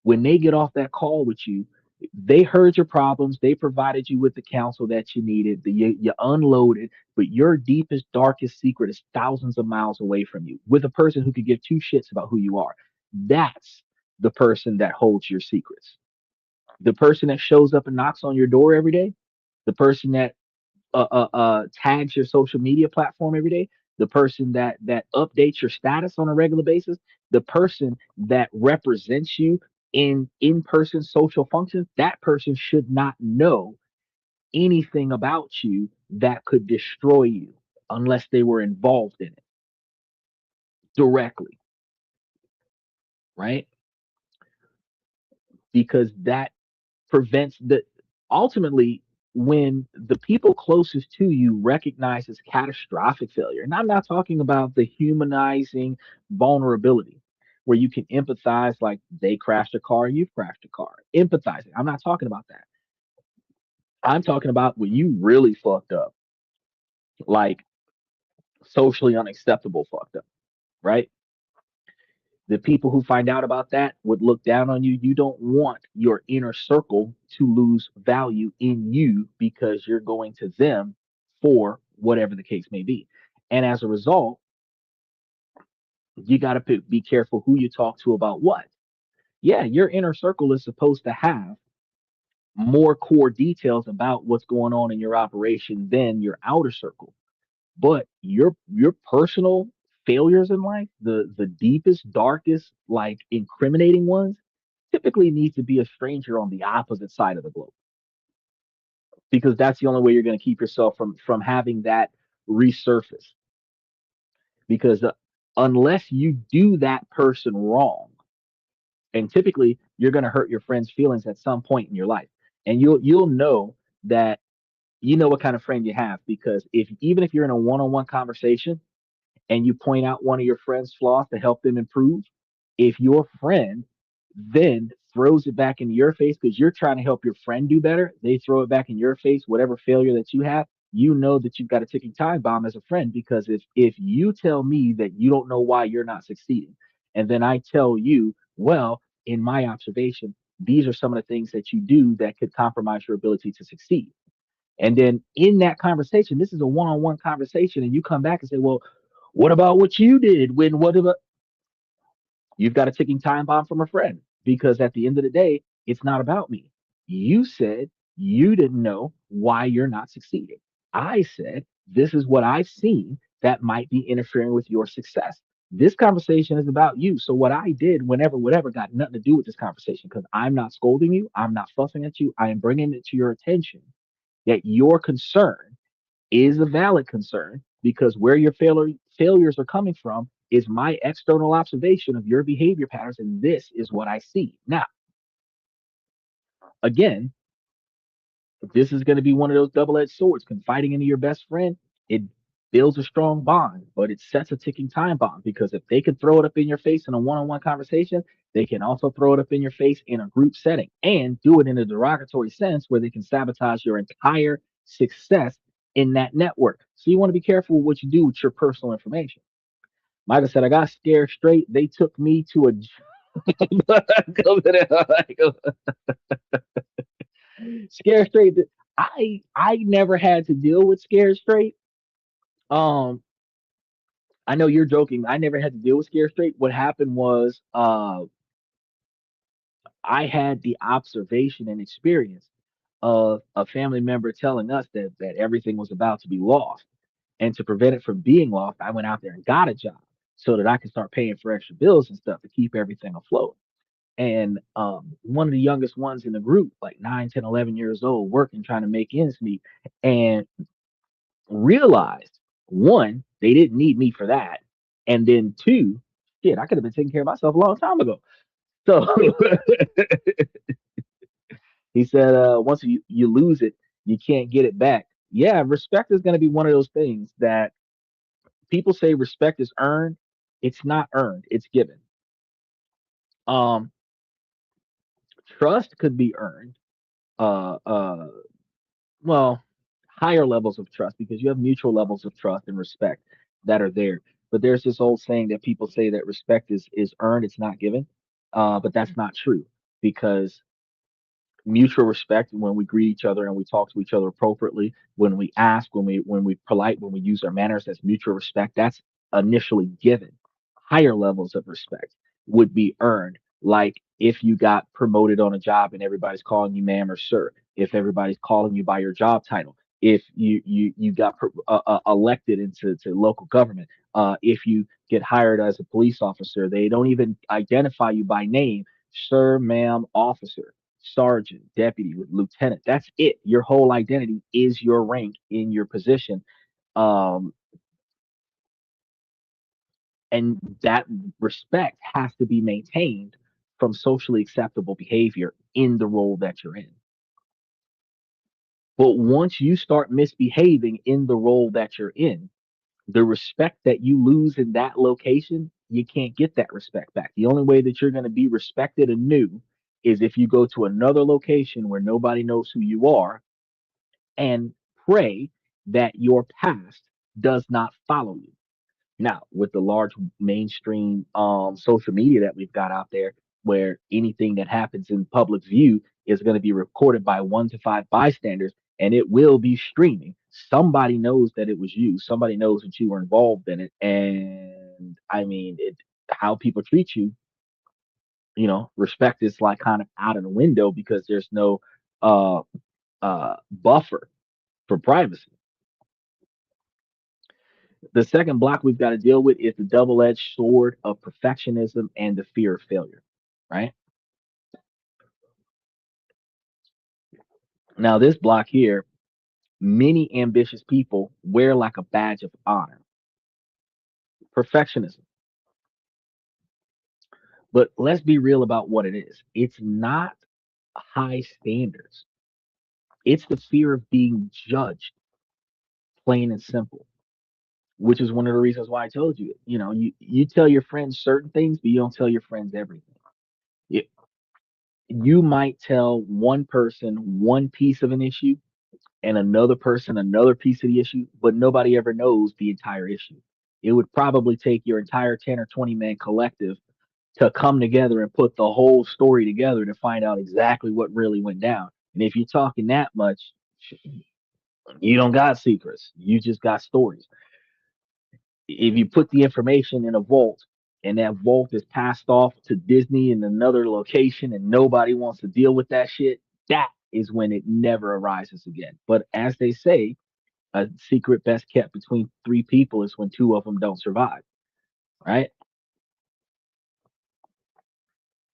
B: When they get off that call with you, they heard your problems. They provided you with the counsel that you needed. You unloaded, but your deepest, darkest secret is thousands of miles away from you with a person who could give two shits about who you are. That's the person that holds your secrets. The person that shows up and knocks on your door every day, the person that tags your social media platform every day, the person that updates your status on a regular basis, the person that represents you in-person social functions, that person should not know anything about you that could destroy you unless they were involved in it directly, right? Because that prevents the ultimately, when the people closest to you recognizes catastrophic failure, and I'm not talking about the humanizing vulnerability where you can empathize, like they crashed a car, you've crashed a car, empathizing. I'm not talking about that. I'm talking about when you really fucked up, like socially unacceptable fucked up, right? The people who find out about that would look down on you. You don't want your inner circle to lose value in you because you're going to them for whatever the case may be. And as a result, you got to be careful who you talk to about what. Yeah, your inner circle is supposed to have more core details about what's going on in your operation than your outer circle. But your personal failures in life, the deepest, darkest, like incriminating ones, typically needs to be a stranger on the opposite side of the globe, because that's the only way you're going to keep yourself from having that resurface. Because unless you do that person wrong, and typically you're going to hurt your friend's feelings at some point in your life, and you'll know that you know what kind of friend you have, because if even if you're in a one-on-one conversation and you point out one of your friend's flaws to help them improve, if your friend then throws it back in your face because you're trying to help your friend do better, they throw it back in your face, whatever failure that you have, you know that you've got a ticking time bomb as a friend. Because if you tell me that you don't know why you're not succeeding, and then I tell you, well, in my observation, these are some of the things that you do that could compromise your ability to succeed. And then in that conversation, this is a one-on-one conversation, and you come back and say, well, what about what you did when what about, you've got a ticking time bomb from a friend, because at the end of the day, it's not about me. You said you didn't know why you're not succeeding. I said, this is what I've seen that might be interfering with your success. This conversation is about you. So what I did, whenever, whatever, got nothing to do with this conversation, because I'm not scolding you. I'm not fussing at you. I am bringing it to your attention that your concern is a valid concern, because where your failures are coming from is my external observation of your behavior patterns, and this is what I see. Now, again, this is going to be one of those double-edged swords. Confiding into your best friend, it builds a strong bond, but it sets a ticking time bomb, because if they can throw it up in your face in a one-on-one conversation, they can also throw it up in your face in a group setting and do it in a derogatory sense where they can sabotage your entire success in that network. So you want to be careful with what you do with your personal information. Michael said, I got scared straight. They took me to a scared straight. I never had to deal with scared straight. Um, I know you're joking. I never had to deal with scared straight. What happened was, I had the observation and experience of a family member telling us that everything was about to be lost. And to prevent it from being lost, I went out there and got a job so that I could start paying for extra bills and stuff to keep everything afloat. And one of the youngest ones in the group, like 9, 10, 11 years old, working, trying to make ends meet, and realized, one, they didn't need me for that. And then two, shit, I could have been taking care of myself a long time ago. So he said, once you lose it, you can't get it back. Yeah, respect is going to be one of those things that people say respect is earned. It's not earned, it's given. Um, Trust could be earned. Uh, uh, well, higher levels of trust, because you have mutual levels of trust and respect that are there. But there's this old saying that people say that respect is earned, it's not given. But that's not true, because mutual respect, when we greet each other and we talk to each other appropriately, when we ask, when we polite, when we use our manners, that's mutual respect. That's initially given. Higher levels of respect would be earned, like if you got promoted on a job and everybody's calling you ma'am or sir, if everybody's calling you by your job title, if you got elected into to local government, if you get hired as a police officer, they don't even identify you by name, sir, ma'am, officer, sergeant, deputy, lieutenant. That's it. Your whole identity is your rank in your position. Um, and that respect has to be maintained from socially acceptable behavior in the role that you're in. But once you start misbehaving in the role that you're in, the respect that you lose in that location, you can't get that respect back. The only way that you're going to be respected anew is if you go to another location where nobody knows who you are, and pray that your past does not follow you. Now, with the large mainstream social media that we've got out there, where anything that happens in public view is going to be recorded by 1 to 5 bystanders, and it will be streaming. Somebody knows that it was you. Somebody knows that you were involved in it. And I mean, how people treat you, Respect is like kind of out of the window because there's no uh buffer for privacy. The second block we've got to deal with is the double-edged sword of perfectionism and the fear of failure, right? Now, this block here, many ambitious people wear like a badge of honor, perfectionism. But let's be real about what it is. It's not high standards. It's the fear of being judged, plain and simple, which is one of the reasons why I told you, you tell your friends certain things, but you don't tell your friends everything. You, you might tell one person one piece of an issue and another person another piece of the issue, but nobody ever knows the entire issue. It would probably take your entire 10 or 20 man collective to come together and put the whole story together to find out exactly what really went down. And if you're talking that much, you don't got secrets. You just got stories. If you put the information in a vault and that vault is passed off to Disney in another location and nobody wants to deal with that shit, that is when it never arises again. But as they say, a secret best kept between three people is when two of them don't survive, right?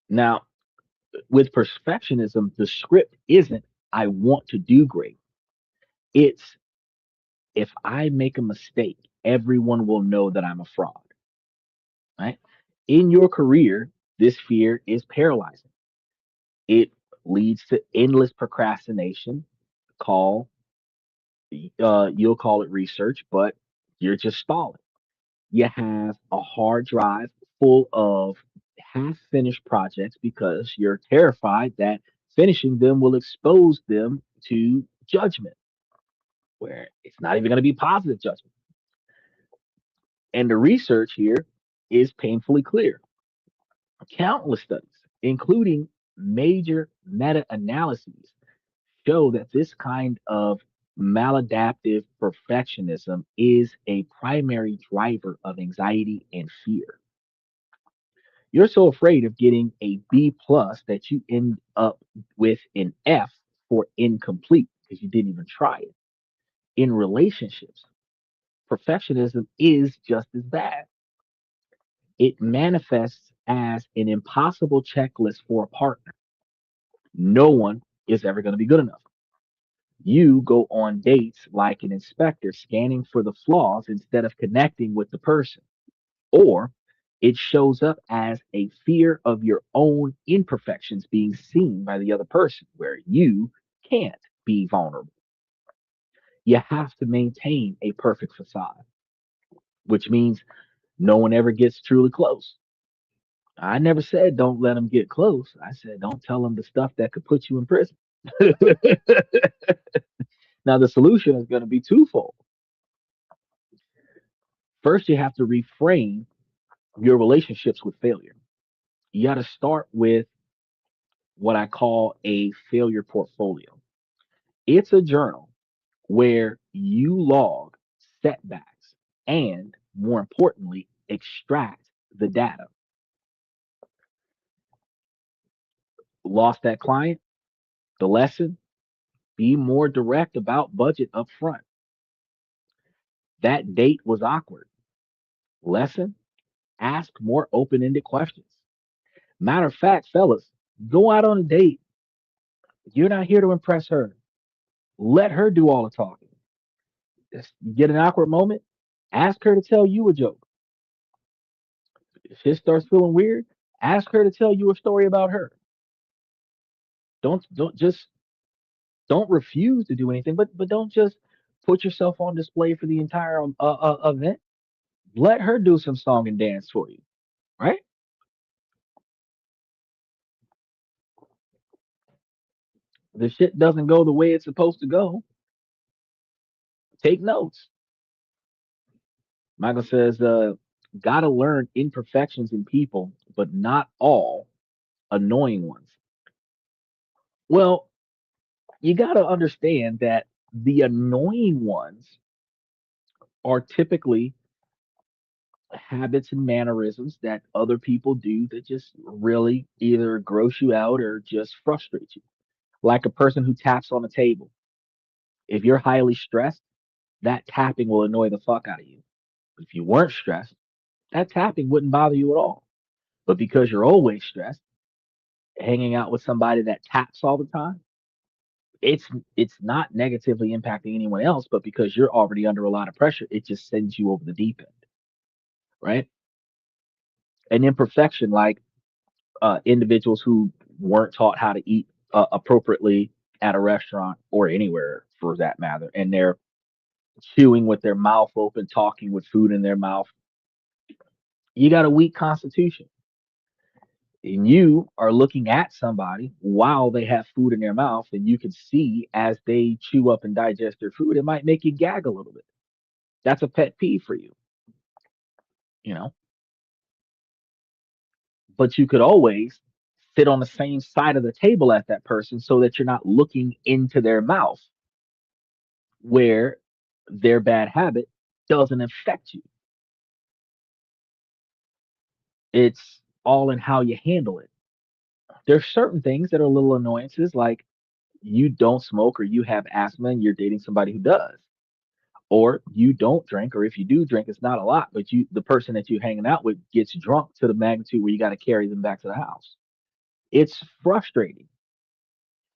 B: Now, with perfectionism, the script isn't I want to do great. It's if I make a mistake, everyone will know that I'm a fraud, right? In your career, this fear is paralyzing. It leads to endless procrastination. Call You'll call it research, but you're just stalling. You have a hard drive full of half finished projects because you're terrified that finishing them will expose them to judgment, where it's not even going to be positive judgment. And the research here is painfully clear. Countless studies, including major meta analyses, show that this kind of maladaptive perfectionism is a primary driver of anxiety and fear. You're so afraid of getting a B plus that you end up with an F for incomplete because you didn't even try it. In relationships, perfectionism is just as bad. It manifests as an impossible checklist for a partner. No one is ever going to be good enough. You go on dates like an inspector scanning for the flaws instead of connecting with the person. Or it shows up as a fear of your own imperfections being seen by the other person, where you can't be vulnerable. You have to maintain a perfect facade, which means no one ever gets truly close. I never said don't let them get close. I said don't tell them the stuff that could put you in prison. Now, the solution is going to be twofold. First, you have to reframe your relationships with failure. You got to start with what I call a failure portfolio. It's a journal where you log setbacks and, more importantly, extract the data. Lost that client? The lesson? Be more direct about budget up front. That date was awkward. Lesson? Ask more open ended questions. Matter of fact, fellas, go out on a date. You're not here to impress her. Let her do all the talking. Just get an awkward moment, ask her to tell you a joke. If shit starts feeling weird, ask her to tell you a story about her. Don't refuse to do anything, but don't just put yourself on display for the entire event. Let her do some song and dance for you, right? The shit doesn't go the way it's supposed to go. Take notes. Michael says, gotta learn imperfections in people, but not all annoying ones. Well, you gotta understand that the annoying ones are typically habits and mannerisms that other people do that just really either gross you out or just frustrate you. Like a person who taps on a table. If you're highly stressed, that tapping will annoy the fuck out of you. If you weren't stressed, that tapping wouldn't bother you at all. But because you're always stressed, hanging out with somebody that taps all the time, it's it's not negatively impacting anyone else, but because you're already under a lot of pressure, it just sends you over the deep end, right? An imperfection like individuals who weren't taught how to eat appropriately at a restaurant or anywhere for that matter, and they're chewing with their mouth open, talking with food in their mouth. You got a weak constitution, and you are looking at somebody while they have food in their mouth, and you can see as they chew up and digest their food, it might make you gag a little bit. That's a pet peeve for you, you know. But you could always sit on the same side of the table as that person so that you're not looking into their mouth where their bad habit doesn't affect you. It's all in how you handle it. There's certain things that are little annoyances, like you don't smoke or you have asthma and you're dating somebody who does. Or you don't drink, or if you do drink, it's not a lot, but the person that you're hanging out with gets drunk to the magnitude where you got to carry them back to the house. It's frustrating,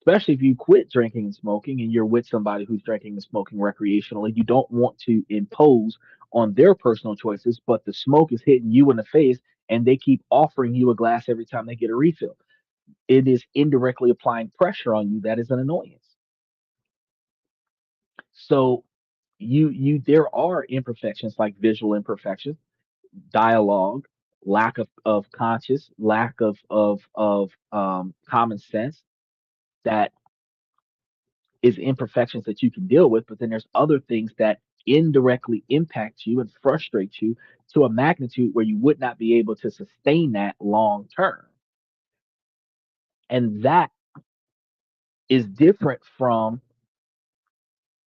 B: especially if you quit drinking and smoking and you're with somebody who's drinking and smoking recreationally. You don't want to impose on their personal choices, but the smoke is hitting you in the face and they keep offering you a glass every time they get a refill. It is indirectly applying pressure on you. That is an annoyance. So you there are imperfections like visual imperfections, dialogue, lack of conscious, lack of common sense that is imperfections that you can deal with, but then there's other things that indirectly impact you and frustrate you to a magnitude where you would not be able to sustain that long term. And that is different from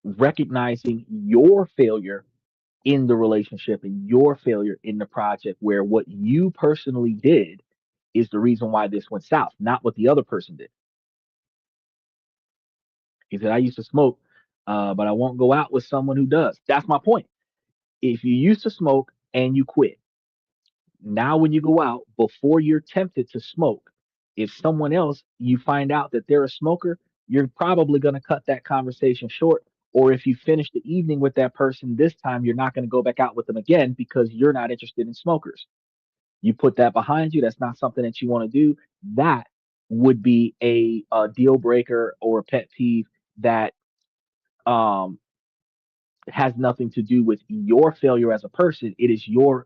B: recognizing your failure in the relationship and your failure in the project, where what you personally did is the reason why this went south, not what the other person did. He said, I used to smoke, but I won't go out with someone who does. That's my point. If you used to smoke and you quit, now when you go out, before you're tempted to smoke, if someone else, you find out that they're a smoker, you're probably going to cut that conversation short. Or if you finish the evening with that person, this time you're not going to go back out with them again because you're not interested in smokers. You put that behind you. That's not something that you want to do. That would be a deal breaker or a pet peeve that um, has nothing to do with your failure as a person. It is your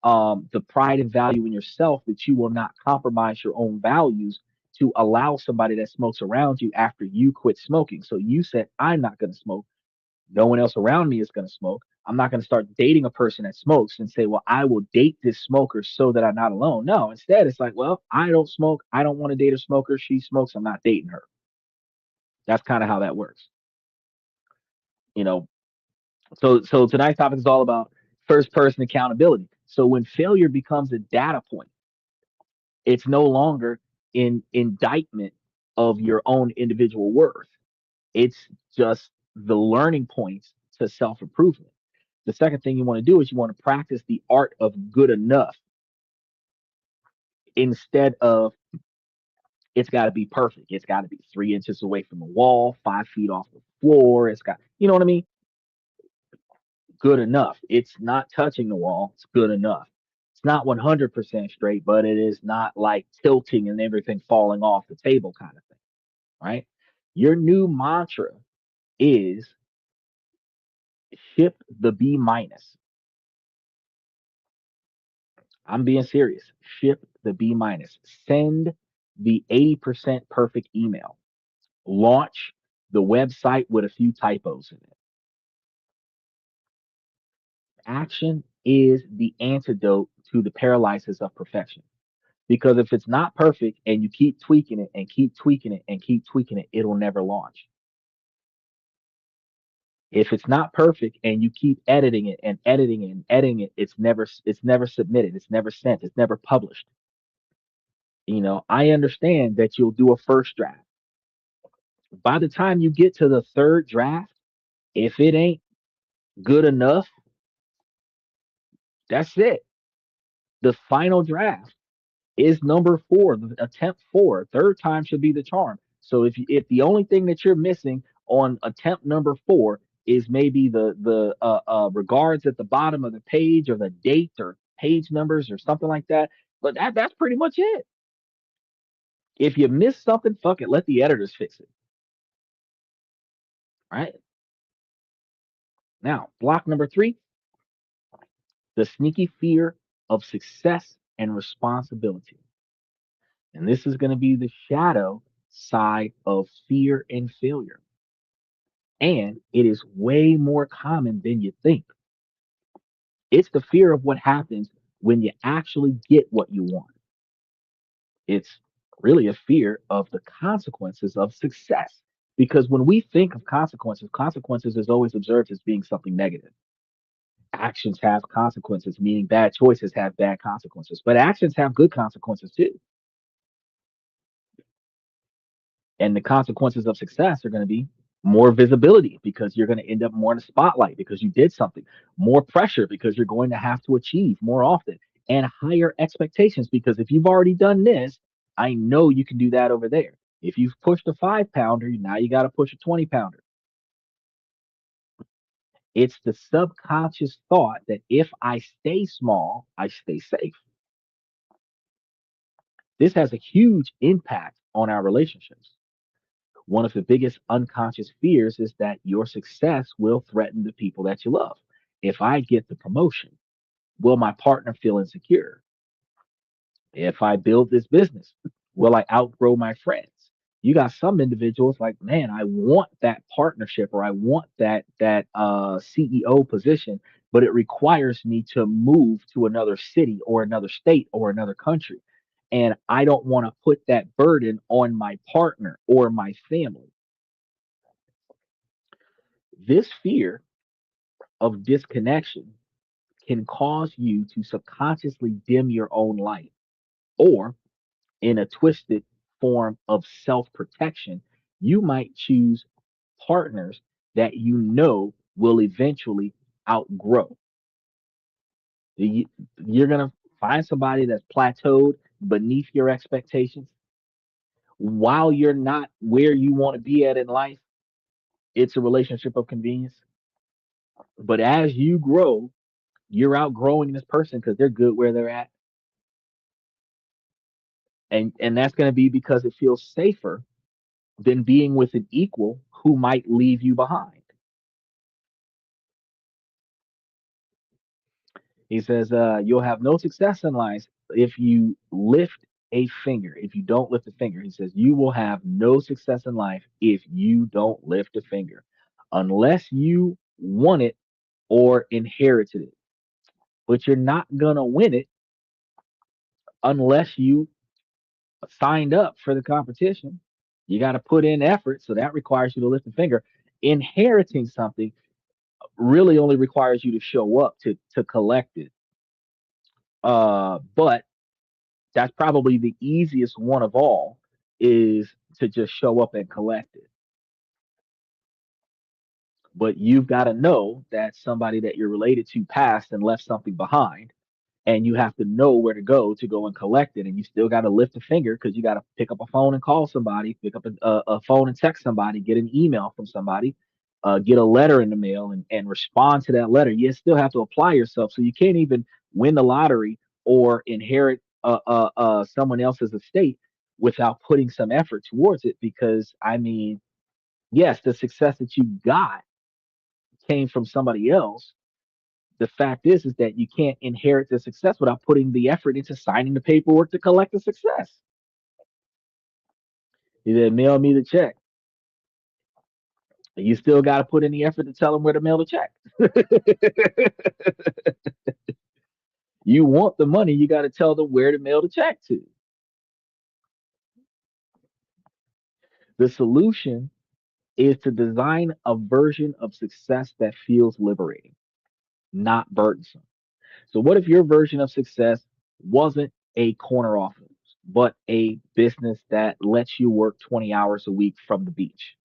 B: the pride and value in yourself that you will not compromise your own values to allow somebody that smokes around you after you quit smoking. So you said, I'm not going to smoke. No one else around me is going to smoke. I'm not going to start dating a person that smokes and say, well, I will date this smoker so that I'm not alone. No, instead, it's like, well, I don't smoke. I don't want to date a smoker. She smokes. I'm not dating her. That's kind of how that works. You know, so tonight's topic is all about first person accountability. So when failure becomes a data point, it's no longer in indictment of your own individual worth. It's just the learning points to self improvement. The second thing you want to do is you want to practice the art of good enough instead of it's got to be perfect. It's got to be 3 inches away from the wall, 5 feet off the floor. It's got, you know what I mean? Good enough. It's not touching the wall. It's good enough. It's not 100% straight, but it is not like tilting and everything falling off the table kind of thing, right? Your new mantra is ship the B minus. I'm being serious. Ship the B minus. Send the 80% perfect email. Launch the website with a few typos in it. Action is the antidote to the paralysis of perfection. Because if it's not perfect and you keep tweaking it and keep tweaking it and keep tweaking it, it'll never launch. If it's not perfect and you keep editing it and editing it and editing it, it's never submitted, it's never sent, it's never published. I understand that you'll do a first draft. By the time you get to the third draft, if it ain't good enough, that's it. The final draft is number four, the attempt four. Third time should be the charm. So if the only thing that you're missing on attempt number four is maybe the regards at the bottom of the page or the date or page numbers or something like that, but that's pretty much it. If you miss something, fuck it, let the editors fix it. Right now, block number three: the sneaky fear of success and responsibility. And this is going to be the shadow side of fear and failure. And it is way more common than you think. It's the fear of what happens when you actually get what you want. It's really a fear of the consequences of success. Because when we think of consequences, consequences is always observed as being something negative. Actions have consequences, meaning bad choices have bad consequences, but actions have good consequences too. And the consequences of success are going to be more visibility because you're going to end up more in the spotlight because you did something, more pressure because you're going to have to achieve more often, and higher expectations because if you've already done this, I know you can do that over there. If you've pushed a 5 pounder, now you got to push a 20 pounder. It's the subconscious thought that if I stay small, I stay safe. This has a huge impact on our relationships. One of the biggest unconscious fears is that your success will threaten the people that you love. If I get the promotion, will my partner feel insecure? If I build this business, will I outgrow my friends? You got some individuals like, man, I want that partnership or I want that CEO position, but it requires me to move to another city or another state or another country. And I don't want to put that burden on my partner or my family. This fear of disconnection can cause you to subconsciously dim your own light, or in a twisted form of self protection, you might choose partners that you know will eventually outgrow. You- You're going to find somebody that's plateaued beneath your expectations while you're not where you want to be at in life. It's a relationship of convenience. But as you grow, you're outgrowing this person because they're good where they're at, and that's going to be because it feels safer than being with an equal who might leave you behind. He says, you'll have no success in life if you lift a finger. If you don't lift a finger, he says, you will have no success in life if you don't lift a finger, unless you won it or inherited it. But you're not going to win it unless you signed up for the competition. You got to put in effort. So that requires you to lift a finger. Inheriting something really only requires you to show up to collect it. But that's probably the easiest one of all is to just show up and collect it. But you've got to know that somebody that you're related to passed and left something behind, and you have to know where to go and collect it. And you still got to lift a finger because you got to pick up a phone and call somebody, pick up a phone and text somebody, get an email from somebody, get a letter in the mail and respond to that letter. You still have to apply yourself. So you can't even win the lottery or inherit someone else's estate without putting some effort towards it. Because, I mean, yes, the success that you got came from somebody else. The fact is that you can't inherit the success without putting the effort into signing the paperwork to collect the success. You then mail me the check. You still got to put in the effort to tell them where to mail the check. You want the money, you got to tell them where to mail the check to. The solution is to design a version of success that feels liberating, not burdensome. So, what if your version of success wasn't a corner office, but a business that lets you work 20 hours a week from the beach?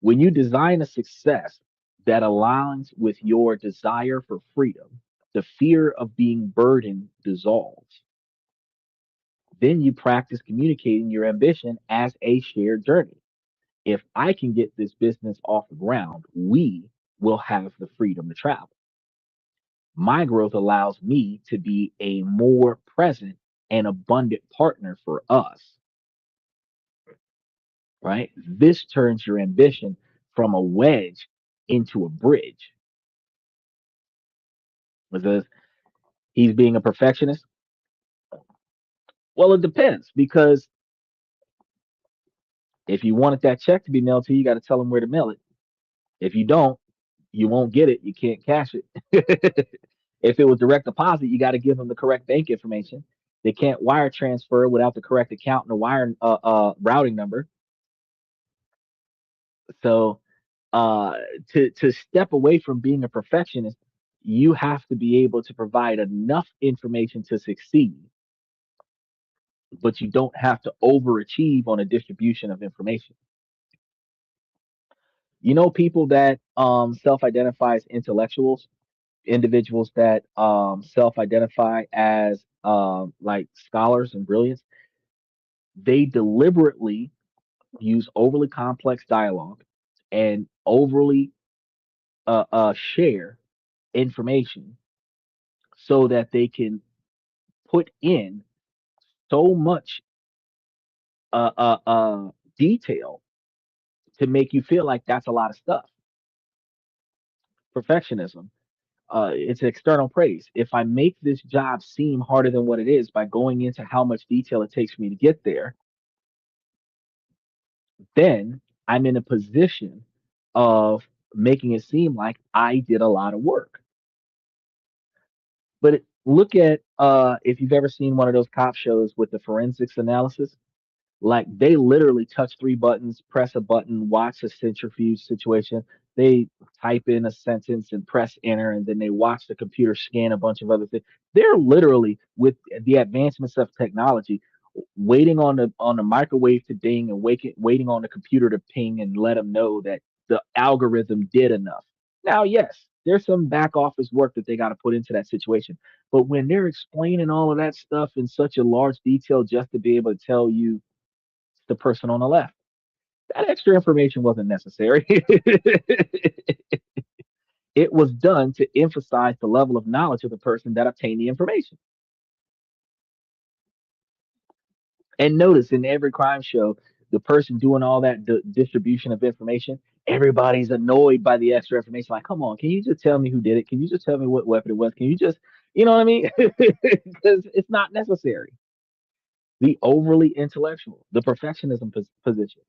B: When you design a success that aligns with your desire for freedom, the fear of being burdened dissolves. Then you practice communicating your ambition as a shared journey. If I can get this business off the ground, we will have the freedom to travel. My growth allows me to be a more present and abundant partner for us, right? This turns your ambition from a wedge into a bridge. Because he's being a perfectionist. Well, it depends because if you wanted that check to be mailed to you, you got to tell them where to mail it. If you don't, you won't get it. You can't cash it. If it was direct deposit, you got to give them the correct bank information. They can't wire transfer without the correct account and the wire routing number. So, uh, to step away from being a perfectionist, you have to be able to provide enough information to succeed, but you don't have to overachieve on a distribution of information. You know, people that self-identify as intellectuals, individuals that self-identify as like scholars and brilliance, they deliberately use overly complex dialogue and overly share information so that they can put in so much uh, uh, uh, detail to make you feel like that's a lot of stuff. Perfectionism. It's external praise. If I make this job seem harder than what it is by going into how much detail it takes for me to get there, then I'm in a position of making it seem like I did a lot of work. But look at if you've ever seen one of those cop shows with the forensics analysis, like they literally touch three buttons, press a button, watch a centrifuge situation. They type in a sentence and press enter, and then they watch the computer scan a bunch of other things. They're literally with the advancements of technology, waiting on the microwave to ding and waiting on the computer to ping and let them know that the algorithm did enough. Now, yes, there's some back office work that they got to put into that situation, but when they're explaining all of that stuff in such a large detail just to be able to tell you the person on the left. That extra information wasn't necessary. It was done to emphasize the level of knowledge of the person that obtained the information. And notice in every crime show, the person doing all that distribution of information, everybody's annoyed by the extra information. Like, come on, can you just tell me who did it? Can you just tell me what weapon it was? Can you just, you know what I mean? Because it's not necessary. The overly intellectual, the perfectionism position.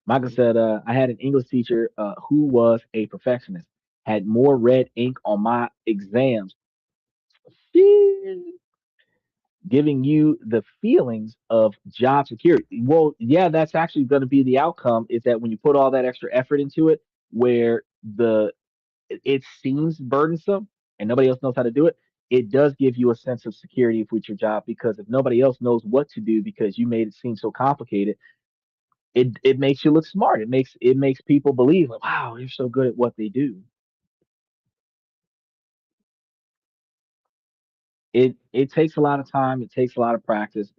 B: Michael said, I had an English teacher who was a perfectionist, had more red ink on my exams, giving you the feelings of job security. Well, yeah, that's actually going to be the outcome is that when you put all that extra effort into it, where it seems burdensome and nobody else knows how to do it, it does give you a sense of security with your job because if nobody else knows what to do because you made it seem so complicated, it makes you look smart. It makes people believe, like, wow, they're so good at what they do. It takes a lot of time, it takes a lot of practice,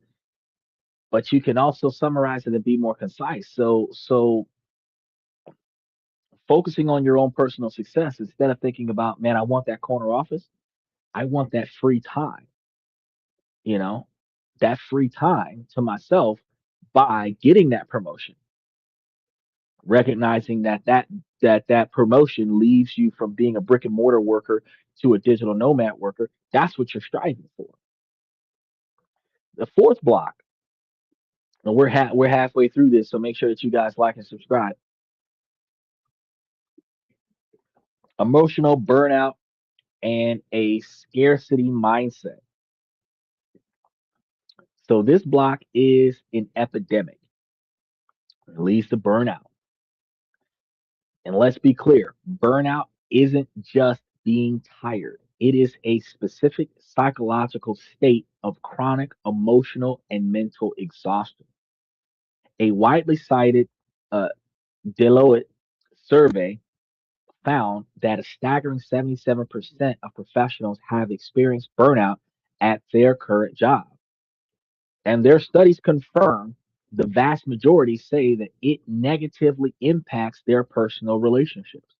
B: but you can also summarize it and be more concise. So focusing on your own personal success instead of thinking about, man, I want that corner office, I want that free time, you know, that free time to myself by getting that promotion, recognizing that promotion leaves you from being a brick and mortar worker to a digital nomad worker. That's what you're striving for. The fourth block, and we're halfway through this, so make sure that you guys like and subscribe. Emotional burnout and a scarcity mindset. So this block is an epidemic. It leads to burnout. And let's be clear, burnout isn't just being tired. It is a specific psychological state of chronic emotional and mental exhaustion. A widely cited uh, Deloitte survey found that a staggering 77% of professionals have experienced burnout at their current job. And their studies confirm the vast majority say that it negatively impacts their personal relationships.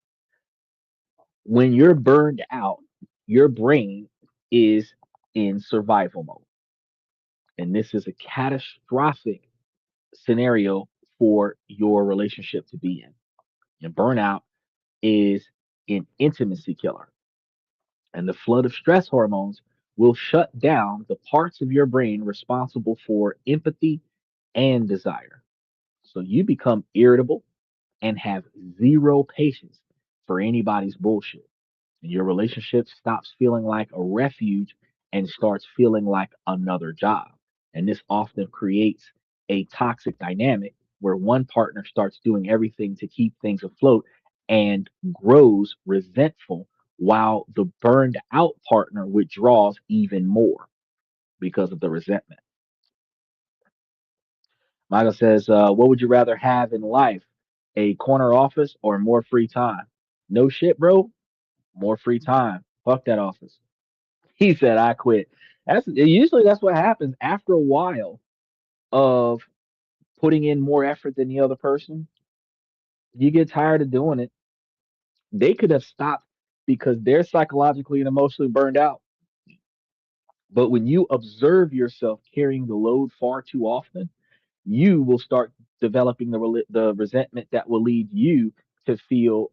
B: When you're burned out, your brain is in survival mode. And this is a catastrophic scenario for your relationship to be in. And burnout is an intimacy killer. And the flood of stress hormones will shut down the parts of your brain responsible for empathy and desire. So you become irritable and have zero patience for anybody's bullshit. And your relationship stops feeling like a refuge and starts feeling like another job. And this often creates a toxic dynamic where one partner starts doing everything to keep things afloat and grows resentful while the burned out partner withdraws even more because of the resentment. Michael says, what would you rather have in life? A corner office or more free time? No shit, bro. More free time. Fuck that office. He said, I quit. That's what happens after a while of putting in more effort than the other person. You get tired of doing it. They could have stopped because they're psychologically and emotionally burned out. But when you observe yourself carrying the load far too often, you will start developing the resentment that will lead you to feel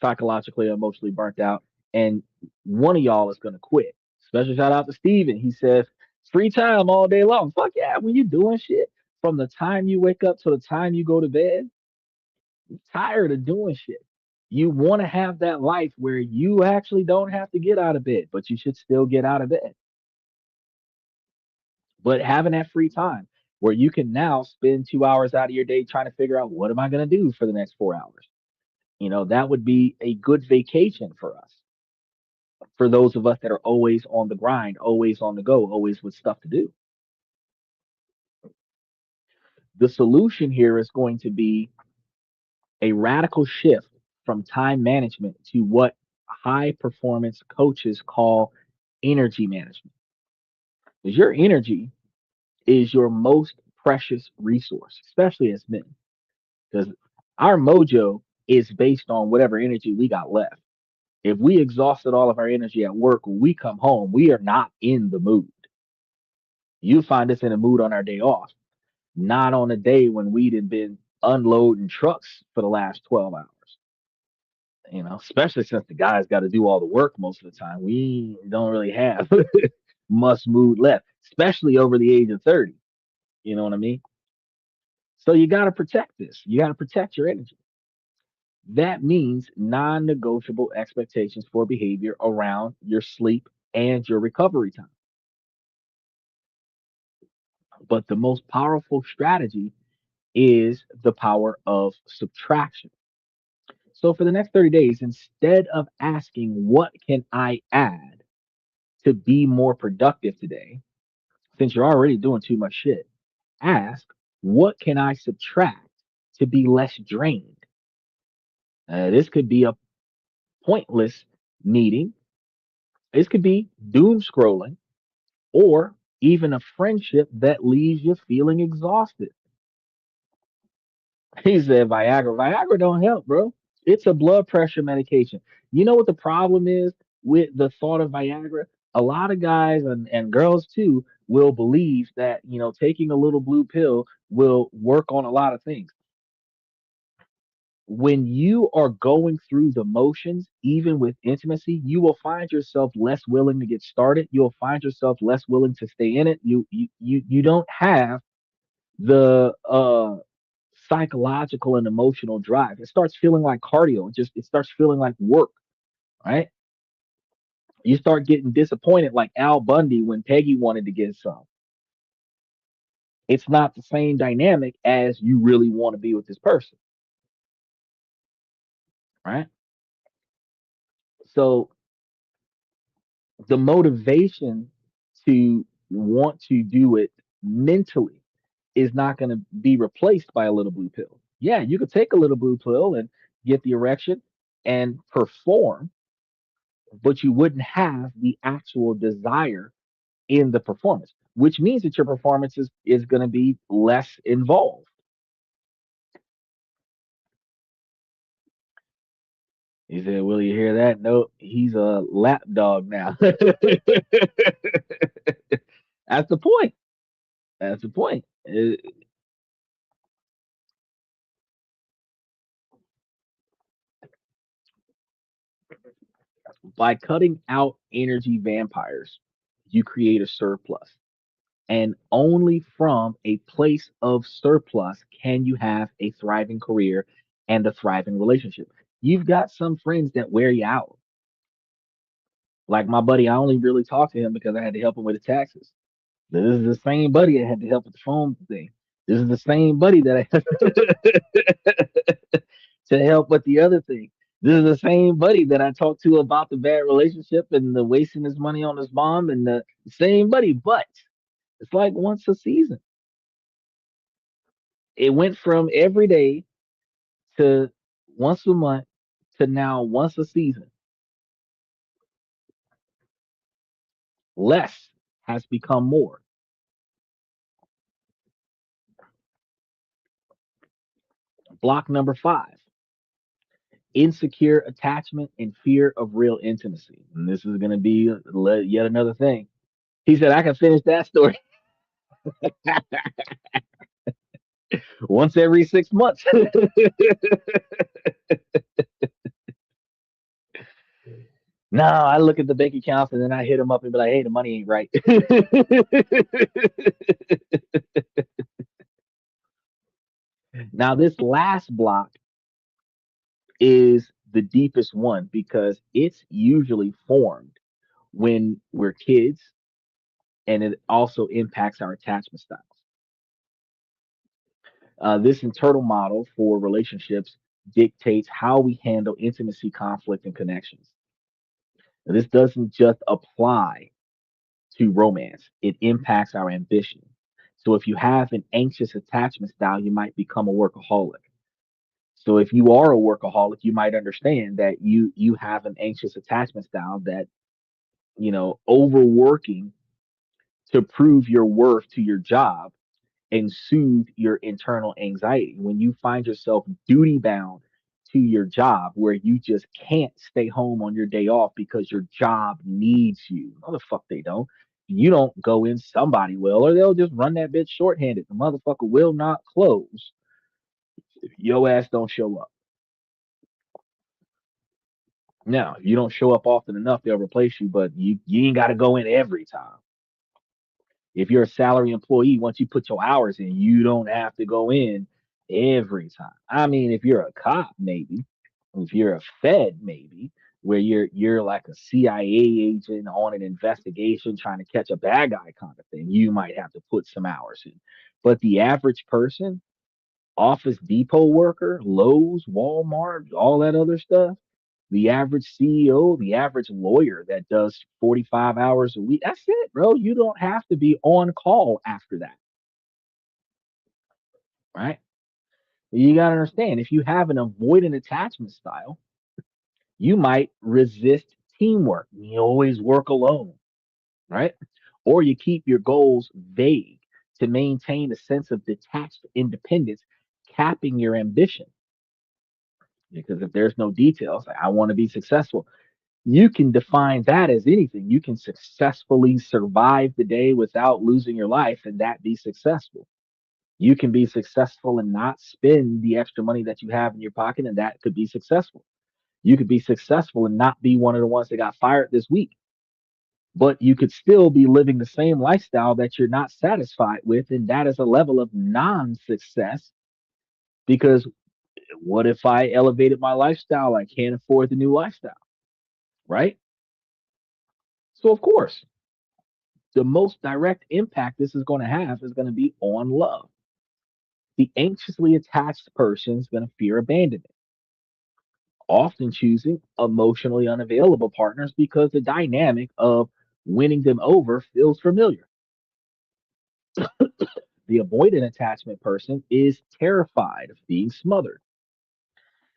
B: psychologically and emotionally burnt out. And one of y'all is going to quit. Special shout out to Steven. He says, free time all day long. Fuck yeah, when you doing shit from the time you wake up to the time you go to bed, you're tired of doing shit. You want to have that life where you actually don't have to get out of bed, but you should still get out of bed. But having that free time where you can now spend 2 hours out of your day trying to figure out what am I going to do for the next 4 hours? That would be a good vacation for us, for those of us that are always on the grind, always on the go, always with stuff to do. The solution here is going to be a radical shift from time management to what high performance coaches call energy management. Because your energy is your most precious resource, especially as men, because our mojo is based on whatever energy we got left. If we exhausted all of our energy at work, when we come home, we are not in the mood. You find us in a mood on our day off, not on a day when we'd have been unloading trucks for the last 12 hours. Especially since the guys got to do all the work most of the time. We don't really have much mood left, especially over the age of 30. You know what I mean? So you got to protect this. You got to protect your energy. That means non negotiable expectations for behavior around your sleep and your recovery time. But the most powerful strategy is the power of subtraction. So for the next 30 days, instead of asking, what can I add to be more productive today, since you're already doing too much shit, ask, what can I subtract to be less drained? This could be a pointless meeting. This could be doom scrolling or even a friendship that leaves you feeling exhausted. He said Viagra. Viagra don't help, bro. It's a blood pressure medication. You know what the problem is with the thought of Viagra? A lot of guys and girls too will believe that, taking a little blue pill will work on a lot of things. When you are going through the motions, even with intimacy, you will find yourself less willing to get started. You'll find yourself less willing to stay in it. You don't have the psychological and emotional drive. It starts feeling like cardio. It starts feeling like work, right? You start getting disappointed like Al Bundy when Peggy wanted to get some. It's not the same dynamic as you really want to be with this person. right? So the motivation to want to do it mentally is not going to be replaced by a little blue pill. Yeah, you could take a little blue pill and get the erection and perform, but you wouldn't have the actual desire in the performance, which means that your performance is going to be less involved. He said, "Will you hear that? No, he's a lap dog now." That's the point. That's the point. By cutting out energy vampires, you create a surplus. And only from a place of surplus can you have a thriving career and a thriving relationship. You've got some friends that wear you out. Like my buddy, I only really talked to him because I had to help him with the taxes. This is the same buddy I had to help with the phone thing. This is the same buddy that I had to help with the other thing. This is the same buddy that I talked to about the bad relationship and the wasting his money on his mom and the same buddy. But it's like once a season. It went from every day to once a month to now once a season. Less has become more. Block number 5: insecure attachment and fear of real intimacy. And this is going to be yet another thing. He said, I can finish that story once every 6 months. No, I look at the bank accounts and then I hit him up and be like, hey, the money ain't right. Now, this last block is the deepest one because it's usually formed when we're kids and it also impacts our attachment styles. This internal model for relationships dictates how we handle intimacy, conflict, and connections. Now, this doesn't just apply to romance, it impacts our ambition. So, if you have an anxious attachment style, you might become a workaholic. So, if you are a workaholic, you might understand that you have an anxious attachment style that overworking to prove your worth to your job and soothe your internal anxiety. When you find yourself duty bound to your job where you just can't stay home on your day off because your job needs you. No, the fuck they don't. You don't go in, somebody will, or they'll just run that bitch shorthanded. The motherfucker will not close if your ass don't show up. Now, if you don't show up often enough, they'll replace you, but you ain't got to go in every time. If you're a salary employee, once you put your hours in, you don't have to go in every time. I mean, if you're a cop, maybe. If you're a Fed, maybe, where you're like a CIA agent on an investigation trying to catch a bad guy kind of thing, you might have to put some hours in. But the average person, Office Depot worker, Lowe's, Walmart, all that other stuff, the average CEO, the average lawyer that does 45 hours a week. That's it, bro. You don't have to be on call after that, right? You got to understand if you have an avoidant attachment style, you might resist teamwork. You always work alone, right? Or you keep your goals vague to maintain a sense of detached independence, capping your ambition. Because if there's no details, like I want to be successful, you can define that as anything. You can successfully survive the day without losing your life, and that be successful. You can be successful and not spend the extra money that you have in your pocket, and that could be successful. You could be successful and not be one of the ones that got fired this week, but you could still be living the same lifestyle that you're not satisfied with, and that is a level of non success. Because what if I elevated my lifestyle? I can't afford the new lifestyle, right? So, of course, the most direct impact this is going to have is going to be on love. The anxiously attached person is going to fear abandonment. often choosing emotionally unavailable partners because the dynamic of winning them over feels familiar. The avoidant attachment person is terrified of being smothered.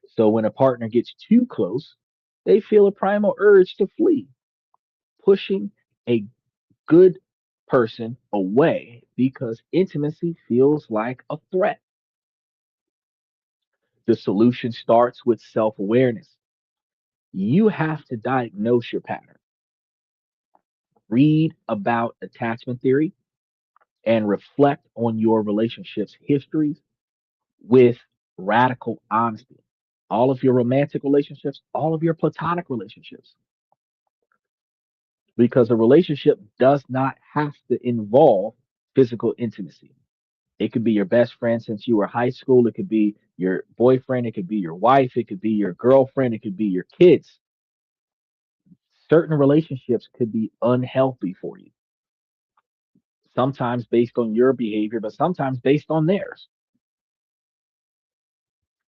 B: So when a partner gets too close, they feel a primal urge to flee, pushing a good person away because intimacy feels like a threat. The solution starts with self awareness. You have to diagnose your pattern, read about attachment theory, and reflect on your relationship's histories with radical honesty. All of your romantic relationships, all of your platonic relationships, because a relationship does not have to involve physical intimacy. It could be your best friend since you were high school. It could be your boyfriend. It could be your wife. It could be your girlfriend. It could be your kids. Certain relationships could be unhealthy for you, sometimes based on your behavior, but sometimes based on theirs.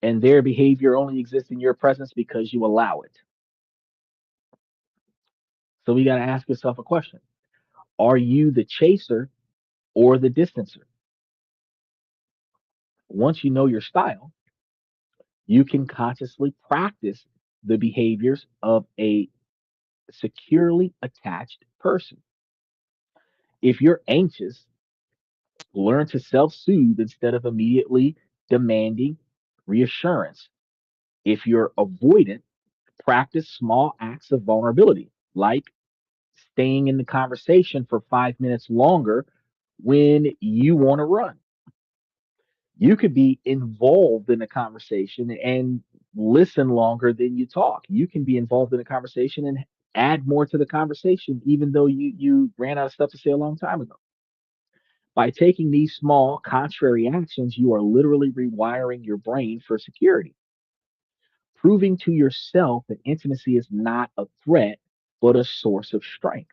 B: And their behavior only exists in your presence because you allow it. So we got to ask yourself a question. Are you the chaser or the distancer? Once you know your style, you can consciously practice the behaviors of a securely attached person. If you're anxious, learn to self soothe instead of immediately demanding reassurance. If you're avoidant, practice small acts of vulnerability, like staying in the conversation for 5 minutes longer when you want to run. You could be involved in a conversation and listen longer than you talk. You can be involved in a conversation and add more to the conversation, even though you ran out of stuff to say a long time ago. By taking these small contrary actions, you are literally rewiring your brain for security, proving to yourself that intimacy is not a threat, but a source of strength.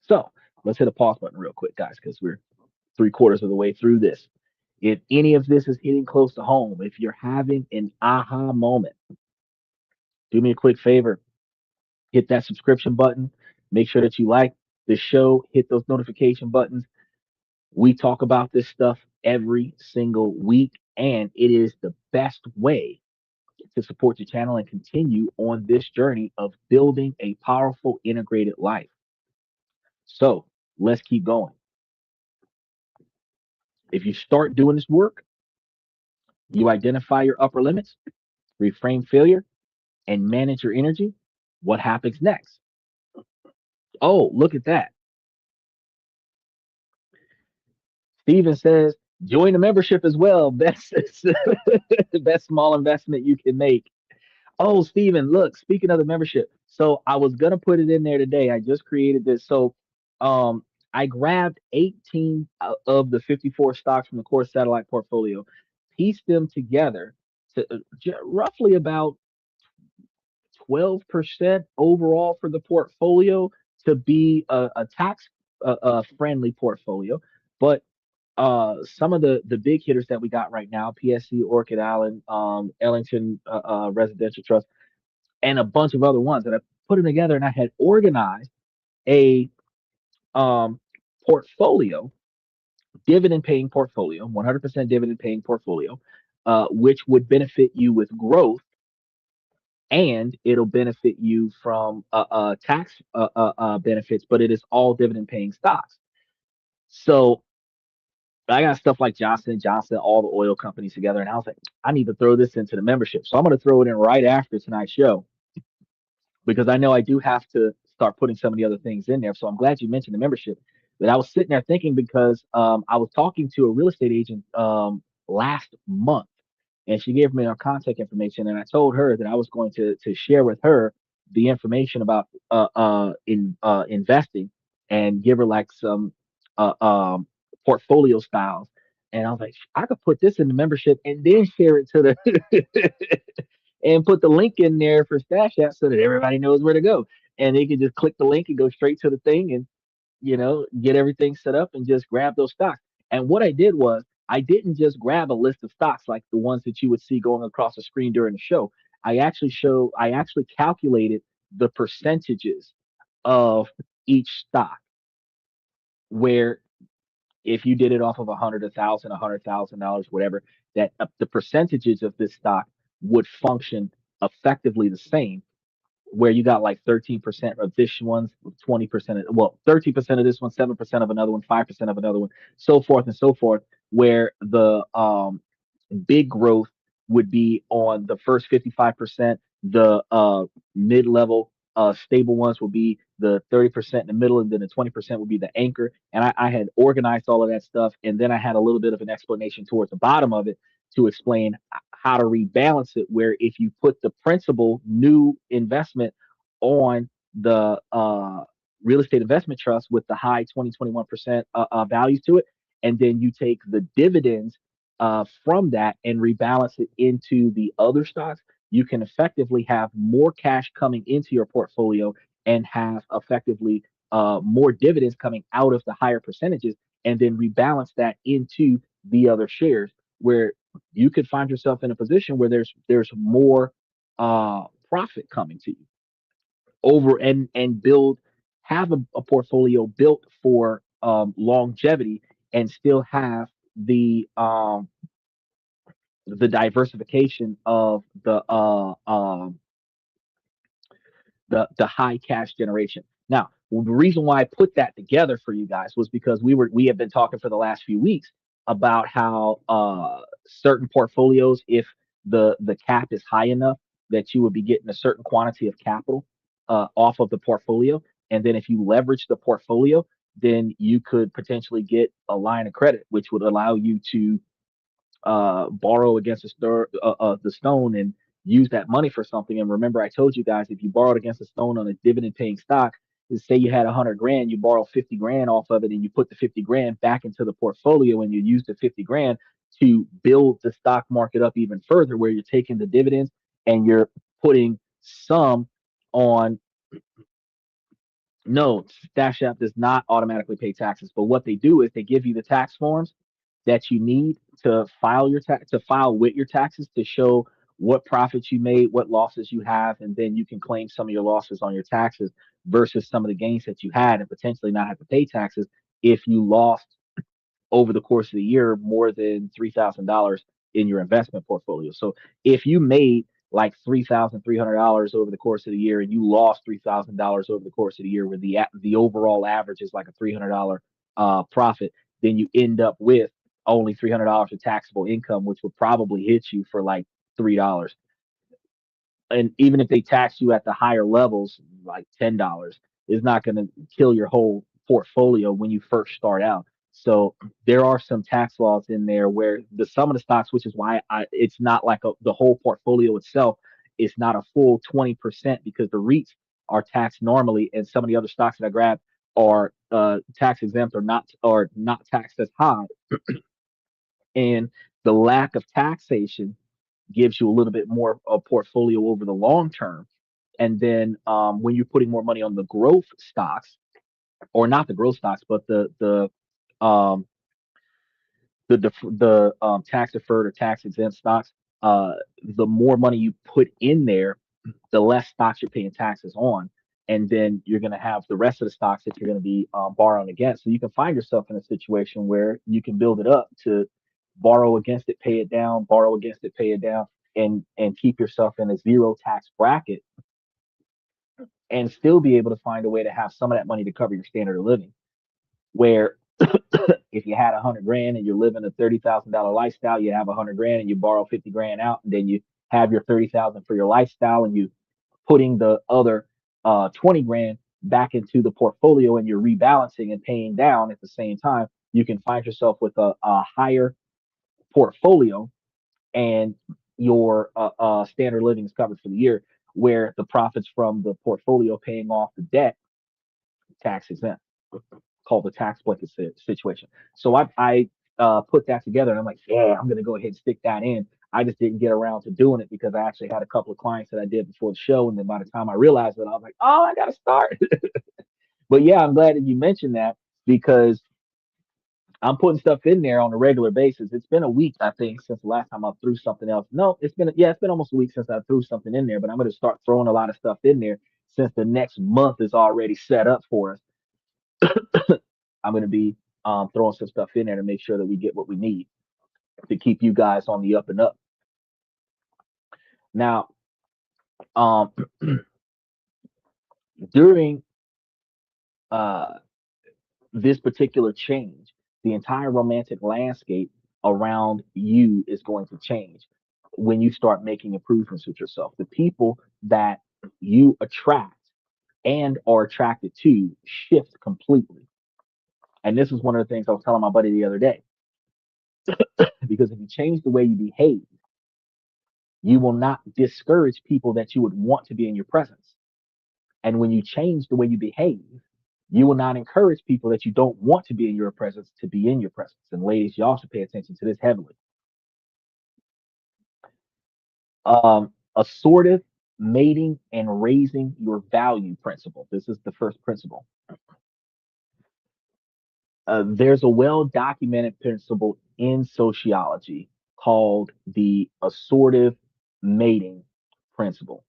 B: So let's hit a pause button real quick, guys, because we're three-quarters of the way through this. If any of this is hitting close to home, if you're having an aha moment, do me a quick favor, hit that subscription button. Make sure that you like the show, hit those notification buttons. We talk about this stuff every single week, and it is the best way to support the channel and continue on this journey of building a powerful, integrated life. So let's keep going. If you start doing this work, you identify your upper limits, reframe failure, and manage your energy, what happens next? Oh, look at that. Steven says, join the membership as well. Best, best small investment you can make. Oh, Steven, look, speaking of the membership, so I was gonna put it in there today. I just created this. So um I grabbed 18 of the 54 stocks from the core satellite portfolio, pieced them together to roughly about 12% overall for the portfolio to be a tax friendly portfolio. But some of the big hitters that we got right now, PSC, Orchid Island, Ellington Residential Trust, and a bunch of other ones that I put them together, and I had organized a um, portfolio, dividend paying portfolio, 100% dividend paying portfolio, which would benefit you with growth, and it'll benefit you from tax benefits, but it is all dividend paying stocks. So I got stuff like Johnson Johnson, all the oil companies together, and I was like, I need to throw this into the membership. So I'm going to throw it in right after tonight's show because I know I do have to start putting some of the other things in there. So I'm glad you mentioned the membership. But I was sitting there thinking because I was talking to a real estate agent last month, and she gave me her contact information, and I told her that I was going to share with her the information about investing and give her like some uh, um, portfolio styles. And I was like, I could put this in the membership and then share it to the and put the link in there for Stash App so that everybody knows where to go. And they can just click the link and go straight to the thing and, get everything set up and just grab those stocks. And what I did was I didn't just grab a list of stocks like the ones that you would see going across the screen during the show. I actually calculated the percentages of each stock, where if you did it off of $100,000, whatever, that the percentages of this stock would function effectively the same, where you got like 13% of this one, 20%, well, 13% of this one, 7% of another one, 5% of another one, so forth and so forth, where the big growth would be on the first 55%. The mid-level stable ones will be the 30% in the middle, and then the 20% would be the anchor. And I had organized all of that stuff, and then I had a little bit of an explanation towards the bottom of it to explain how to rebalance it. Where if you put the principal new investment on the real estate investment trust with the high 20-21% values to it, and then you take the dividends from that and rebalance it into the other stocks, you can effectively have more cash coming into your portfolio and have effectively more dividends coming out of the higher percentages, and then rebalance that into the other shares, where you could find yourself in a position where there's more profit coming to you over, and build have a portfolio built for longevity, and still have the diversification of the high cash generation. Now, the reason why I put that together for you guys was because we have been talking for the last few weeks about how certain portfolios, if the cap is high enough, that you would be getting a certain quantity of capital off of the portfolio, and then if you leverage the portfolio, then you could potentially get a line of credit, which would allow you to borrow against the stone, and use that money for something. And remember, I told you guys, if you borrowed against the stone on a dividend paying stock, say you had 100 grand, you borrow 50 grand off of it, and you put the 50 grand back into the portfolio, and you use the 50 grand to build the stock market up even further, where you're taking the dividends and you're putting some on. No, Stash App does not automatically pay taxes, but what they do is they give you the tax forms that you need to file with your taxes, to show what profits you made, what losses you have, and then you can claim some of your losses on your taxes versus some of the gains that you had, and potentially not have to pay taxes if you lost over the course of the year more than $3,000 in your investment portfolio. So if you made like $3,300 over the course of the year, and you lost $3,000 over the course of the year, where the overall average is like a $300 profit, then you end up with only $300 of taxable income, which would probably hit you for like $3. And even if they tax you at the higher levels, like $10, is not going to kill your whole portfolio when you first start out. So there are some tax laws in there where some of the stocks, which is why it's not like the whole portfolio itself. It's not a full 20%, because the REITs are taxed normally, and some of the other stocks that I grabbed are tax exempt, or not taxed as high. And the lack of taxation gives you a little bit more of a portfolio over the long term. And then when you're putting more money on the growth stocks, or not the growth stocks, but um, the tax deferred or tax exempt stocks, the more money you put in there, the less stocks you're paying taxes on. And then you're going to have the rest of the stocks that you're going to be borrowing against. So you can find yourself in a situation where you can build it up to borrow against it, pay it down, borrow against it, pay it down, and keep yourself in a zero tax bracket, and still be able to find a way to have some of that money to cover your standard of living. Where if you had 100 grand and you're living a $30,000 lifestyle, you have 100 grand and you borrow 50 grand out, and then you have your 30,000 for your lifestyle, and you putting the other 20 grand back into the portfolio, and you're rebalancing and paying down at the same time. You can find yourself with a higher portfolio, and your standard living is covered for the year, where the profits from the portfolio paying off the debt, tax exempt, called the tax blanket situation. So I put that together, and I'm like, yeah, I'm gonna go ahead and stick that in. I just didn't get around to doing it because I actually had a couple of clients that I did before the show, and then by the time I realized it, I was like, oh, I gotta start. But yeah, I'm glad that you mentioned that, because I'm putting stuff in there on a regular basis. It's been a week, I think, since the last time I threw something else. No, it's been almost a week since I threw something in there, but I'm going to start throwing a lot of stuff in there since the next month is already set up for us. I'm going to be throwing some stuff in there to make sure that we get what we need to keep you guys on the up and up. Now, um, during uh, this particular change, the entire romantic landscape around you is going to change when you start making improvements with yourself. The people that you attract and are attracted to shift completely. And this is one of the things I was telling my buddy the other day. Because if you change the way you behave, you will not discourage people that you would want to be in your presence. And when you change the way you behave, you will not encourage people that you don't want to be in your presence to be in your presence. And ladies, you also pay attention to this heavily. Assortive mating and raising your value principle. This is the first principle. There's a well documented principle in sociology called the assortive mating principle.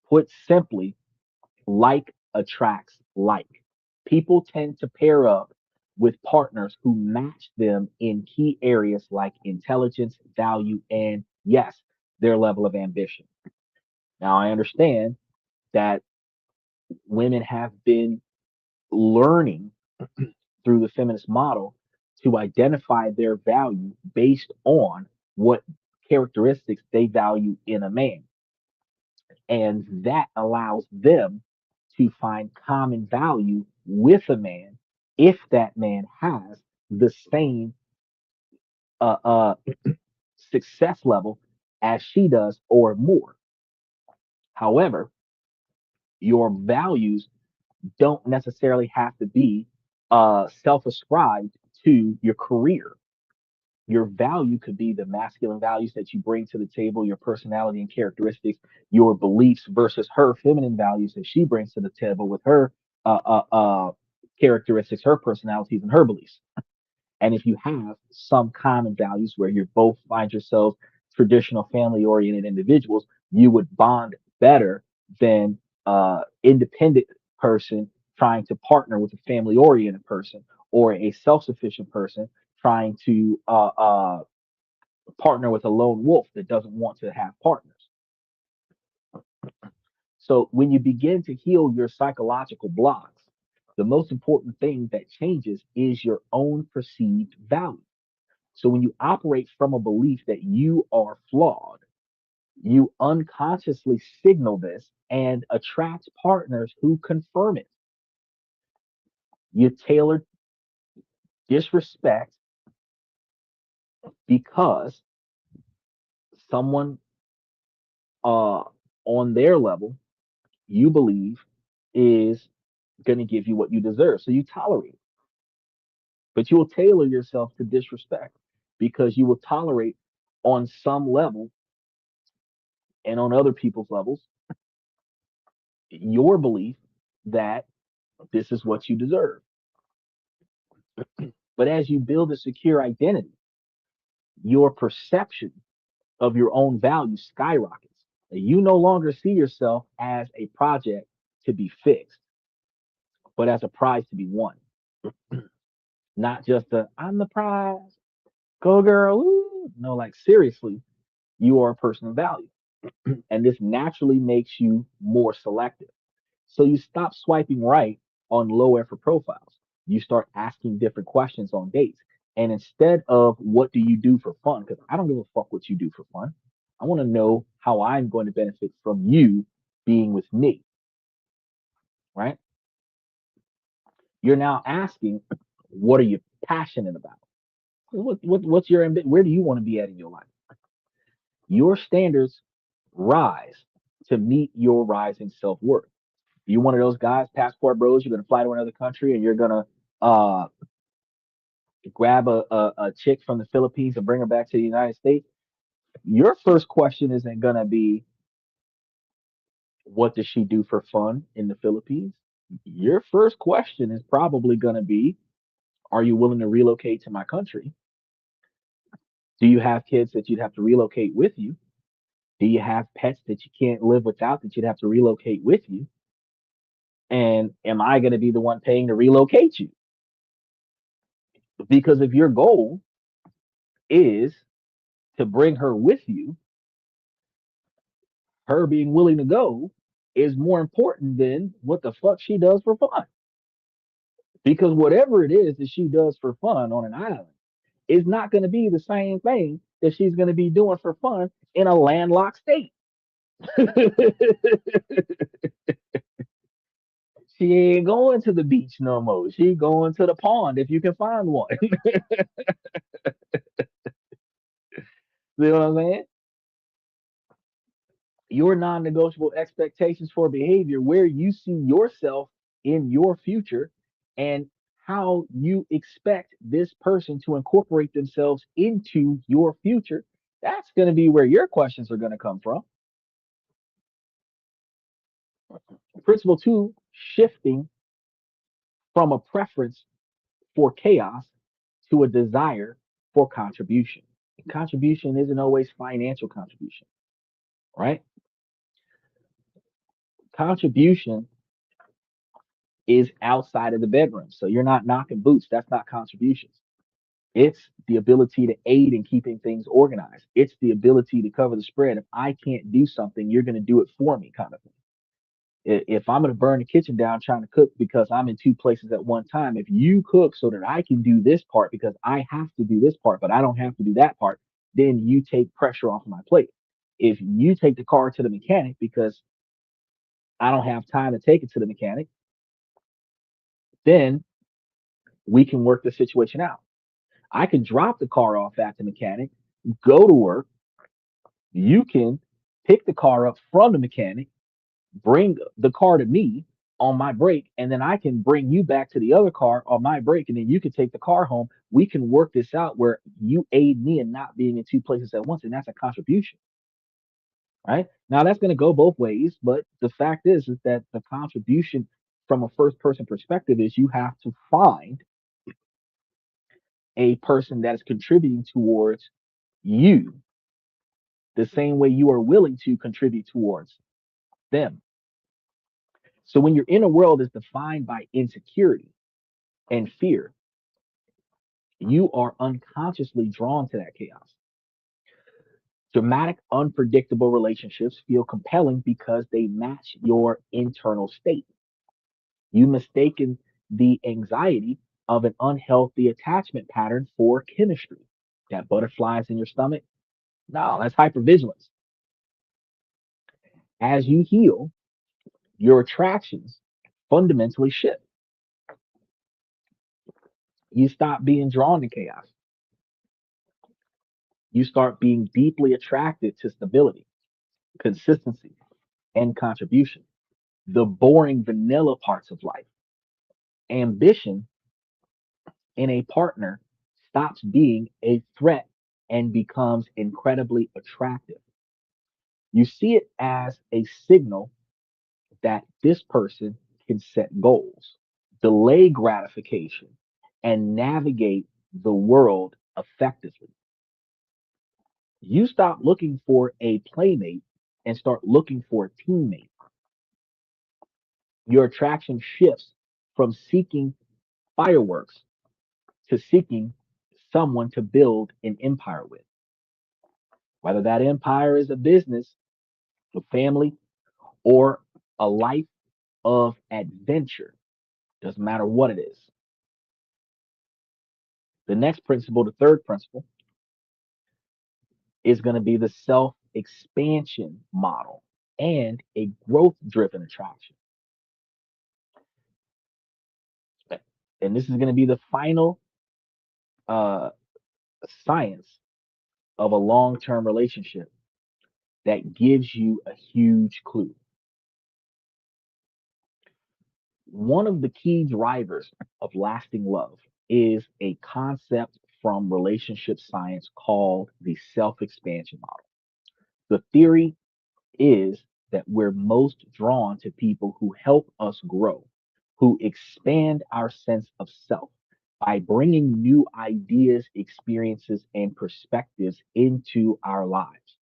B: Put simply, like attracts like. People tend to pair up with partners who match them in key areas like intelligence, value, and yes, their level of ambition. Now, I understand that women have been learning through the feminist model to identify their value based on what characteristics they value in a man. And that allows them to find common value with a man if that man has the same uh, uh, success level as she does or more. However, your values don't necessarily have to be self ascribed to your career. Your value could be the masculine values that you bring to the table, your personality and characteristics, your beliefs versus her feminine values that she brings to the table with her uh, uh, uh, characteristics, her personalities, and her beliefs. And if you have some common values where you both find yourselves traditional family oriented individuals, you would bond better than independent person trying to partner with a family oriented person or a self sufficient person trying to partner with a lone wolf that doesn't want to have partners. So when you begin to heal your psychological blocks, the most important thing that changes is your own perceived value. So when you operate from a belief that you are flawed, you unconsciously signal this and attract partners who confirm it. You tailor disrespect because someone uh, on their level you believe is going to give you what you deserve. So you tolerate, but you will tailor yourself to disrespect because you will tolerate on some level and on other people's levels your belief that this is what you deserve. But as you build a secure identity, your perception of your own value skyrockets. You no longer see yourself as a project to be fixed, but as a prize to be won. Not just a I'm the prize, go girl. Ooh. No, like seriously, you are a person of value. And this naturally makes you more selective. So you stop swiping right on low effort profiles. You start asking different questions on dates. And instead of what do you do for fun, because I don't give a fuck what you do for fun. I want to know how I'm going to benefit from you being with me, right? You're now asking, what are you passionate about? What's your ambition? Where do you want to be at in your life? Your standards rise to meet your rising self worth. You one of those guys, passport bros, you're gonna fly to another country and you're gonna uh grab a chick from the Philippines and bring her back to the United States. Your first question isn't gonna be what does she do for fun in the Philippines? Your first question is probably gonna be, Are you willing to relocate to my country? Do you have kids that you'd have to relocate with you? Do you have pets that you can't live without that you'd have to relocate with you? And am I going to be the one paying to relocate you? Because if your goal is to bring her with you, her being willing to go is more important than what the fuck she does for fun. Because whatever it is that she does for fun on an island is not going to be the same thing that she's going to be doing for fun in a landlocked state. She ain't going to the beach no more. She going to the pond if you can find one. See what I'm saying? Your non-negotiable expectations for behavior, where you see yourself in your future, and how you expect this person to incorporate themselves into your future. That's going to be where your questions are going to come from. Principle two, shifting from a preference for chaos to a desire for contribution. Contribution isn't always financial contribution, right? Contribution is outside of the bedroom. So you're not knocking boots. That's not contributions. It's the ability to aid in keeping things organized. It's the ability to cover the spread. If I can't do something, you're going to do it for me, kind of thing. If I'm going to burn the kitchen down trying to cook because I'm in two places at one time, if you cook so that I can do this part because I have to do this part, but I don't have to do that part, then you take pressure off my plate. If you take the car to the mechanic because I don't have time to take it to the mechanic, then we can work the situation out. I can drop the car off at the mechanic, go to work. You can pick the car up from the mechanic, bring the car to me on my break, and then I can bring you back to the other car on my break, and then you can take the car home. We can work this out where you aid me in not being in two places at once, and that's a contribution, right? Now that's going to go both ways, but the fact is that the contribution from a first person perspective is you have to find a person that is contributing towards you the same way you are willing to contribute towards them. So when your inner world is defined by insecurity and fear, you are unconsciously drawn to that chaos. Dramatic, unpredictable relationships feel compelling because they match your internal state. You mistaken the anxiety of an unhealthy attachment pattern for chemistry. Got butterflies in your stomach? No, that's hypervigilance. As you heal, your attractions fundamentally shift. You stop being drawn to chaos. You start being deeply attracted to stability, consistency, and contribution. The boring vanilla parts of life. Ambition in a partner stops being a threat and becomes incredibly attractive. You see it as a signal that this person can set goals, delay gratification, and navigate the world effectively. You stop looking for a playmate and start looking for a teammate. Your attraction shifts from seeking fireworks to seeking someone to build an empire with. Whether that empire is a business, a family, or a life of adventure, doesn't matter what it is. The next principle, the third principle, is going to be the self expansion model and a growth driven attraction. And this is going to be the final uh, science of a long term relationship that gives you a huge clue. One of the key drivers of lasting love is a concept from relationship science called the self expansion model. The theory is that we're most drawn to people who help us grow, who expand our sense of self, by bringing new ideas, experiences, and perspectives into our lives.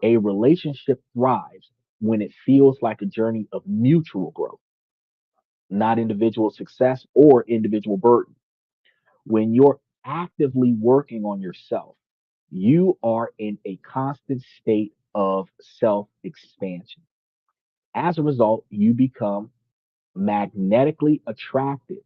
B: A relationship thrives when it feels like a journey of mutual growth, not individual success or individual burden. When you're actively working on yourself, you are in a constant state of self expansion. As a result, you become magnetically attracted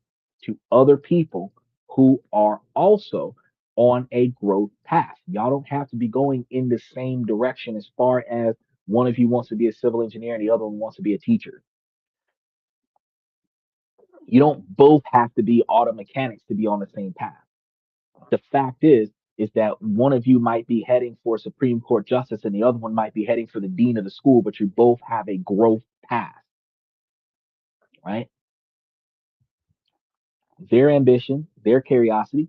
B: to other people who are also on a growth path. Y'all don't have to be going in the same direction as far as one of you wants to be a civil engineer and the other one wants to be a teacher. You don't both have to be auto mechanics to be on the same path. The fact is that one of you might be heading for Supreme Court justice and the other one might be heading for the dean of the school, but you both have a growth path, right? Their ambition, their curiosity,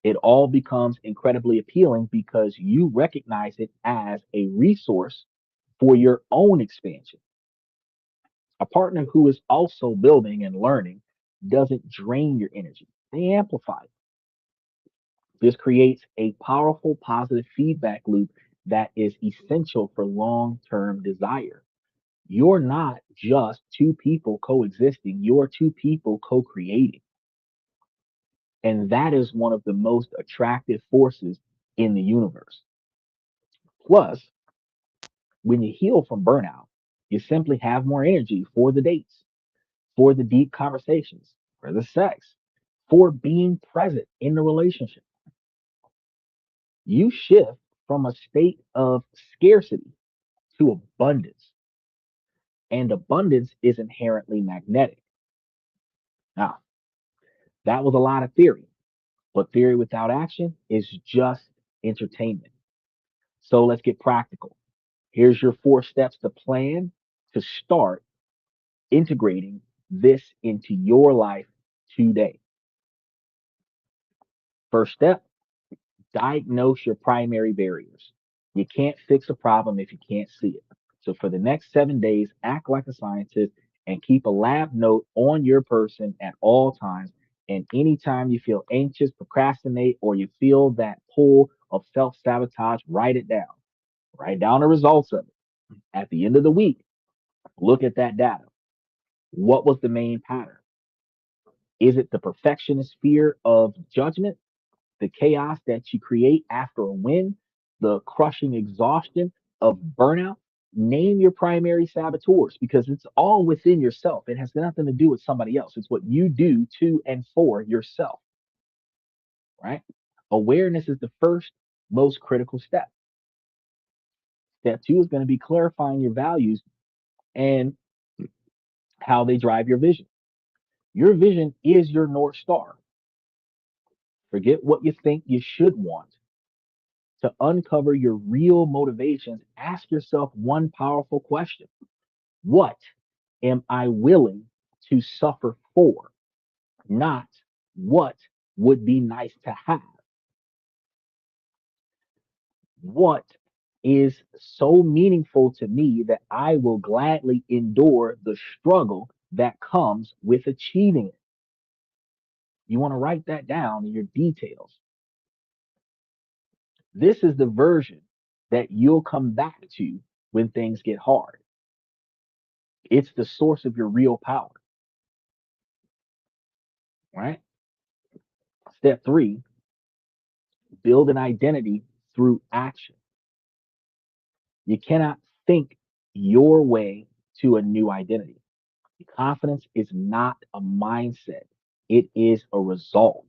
B: it all becomes incredibly appealing because you recognize it as a resource for your own expansion. A partner who is also building and learning doesn't drain your energy, they amplify it. This creates a powerful positive feedback loop that is essential for long term desire. You're not just two people coexisting, you're two people co creating. And that is one of the most attractive forces in the universe. Plus, when you heal from burnout, you simply have more energy for the dates, for the deep conversations, for the sex, for being present in the relationship. You shift from a state of scarcity to abundance, and abundance is inherently magnetic. Now, that was a lot of theory, but theory without action is just entertainment. So let's get practical. Here's your 4 steps to plan to start integrating this into your life today. First step, diagnose your primary barriers. You can't fix a problem if you can't see it. So for the next 7 days, act like a scientist and keep a lab note on your person at all times. And anytime you feel anxious, procrastinate, or you feel that pull of self sabotage, write it down. Write down the results of it. At the end of the week, look at that data. What was the main pattern? Is it the perfectionist fear of judgment, the chaos that you create after a win, the crushing exhaustion of burnout? Name your primary saboteurs because it's all within yourself. It has nothing to do with somebody else. It's what you do to and for yourself, right? Awareness is the first most critical step. Step two is going to be clarifying your values and how they drive your vision. Your vision is your North Star. Forget what you think you should want. To uncover your real motivations, ask yourself one powerful question: what am I willing to suffer for? Not what would be nice to have. What is so meaningful to me that I will gladly endure the struggle that comes with achieving it? You want to write that down in your details. This is the version that you'll come back to when things get hard. It's the source of your real power, right? Step three, build an identity through action. You cannot think your way to a new identity. Confidence is not a mindset, it is a result.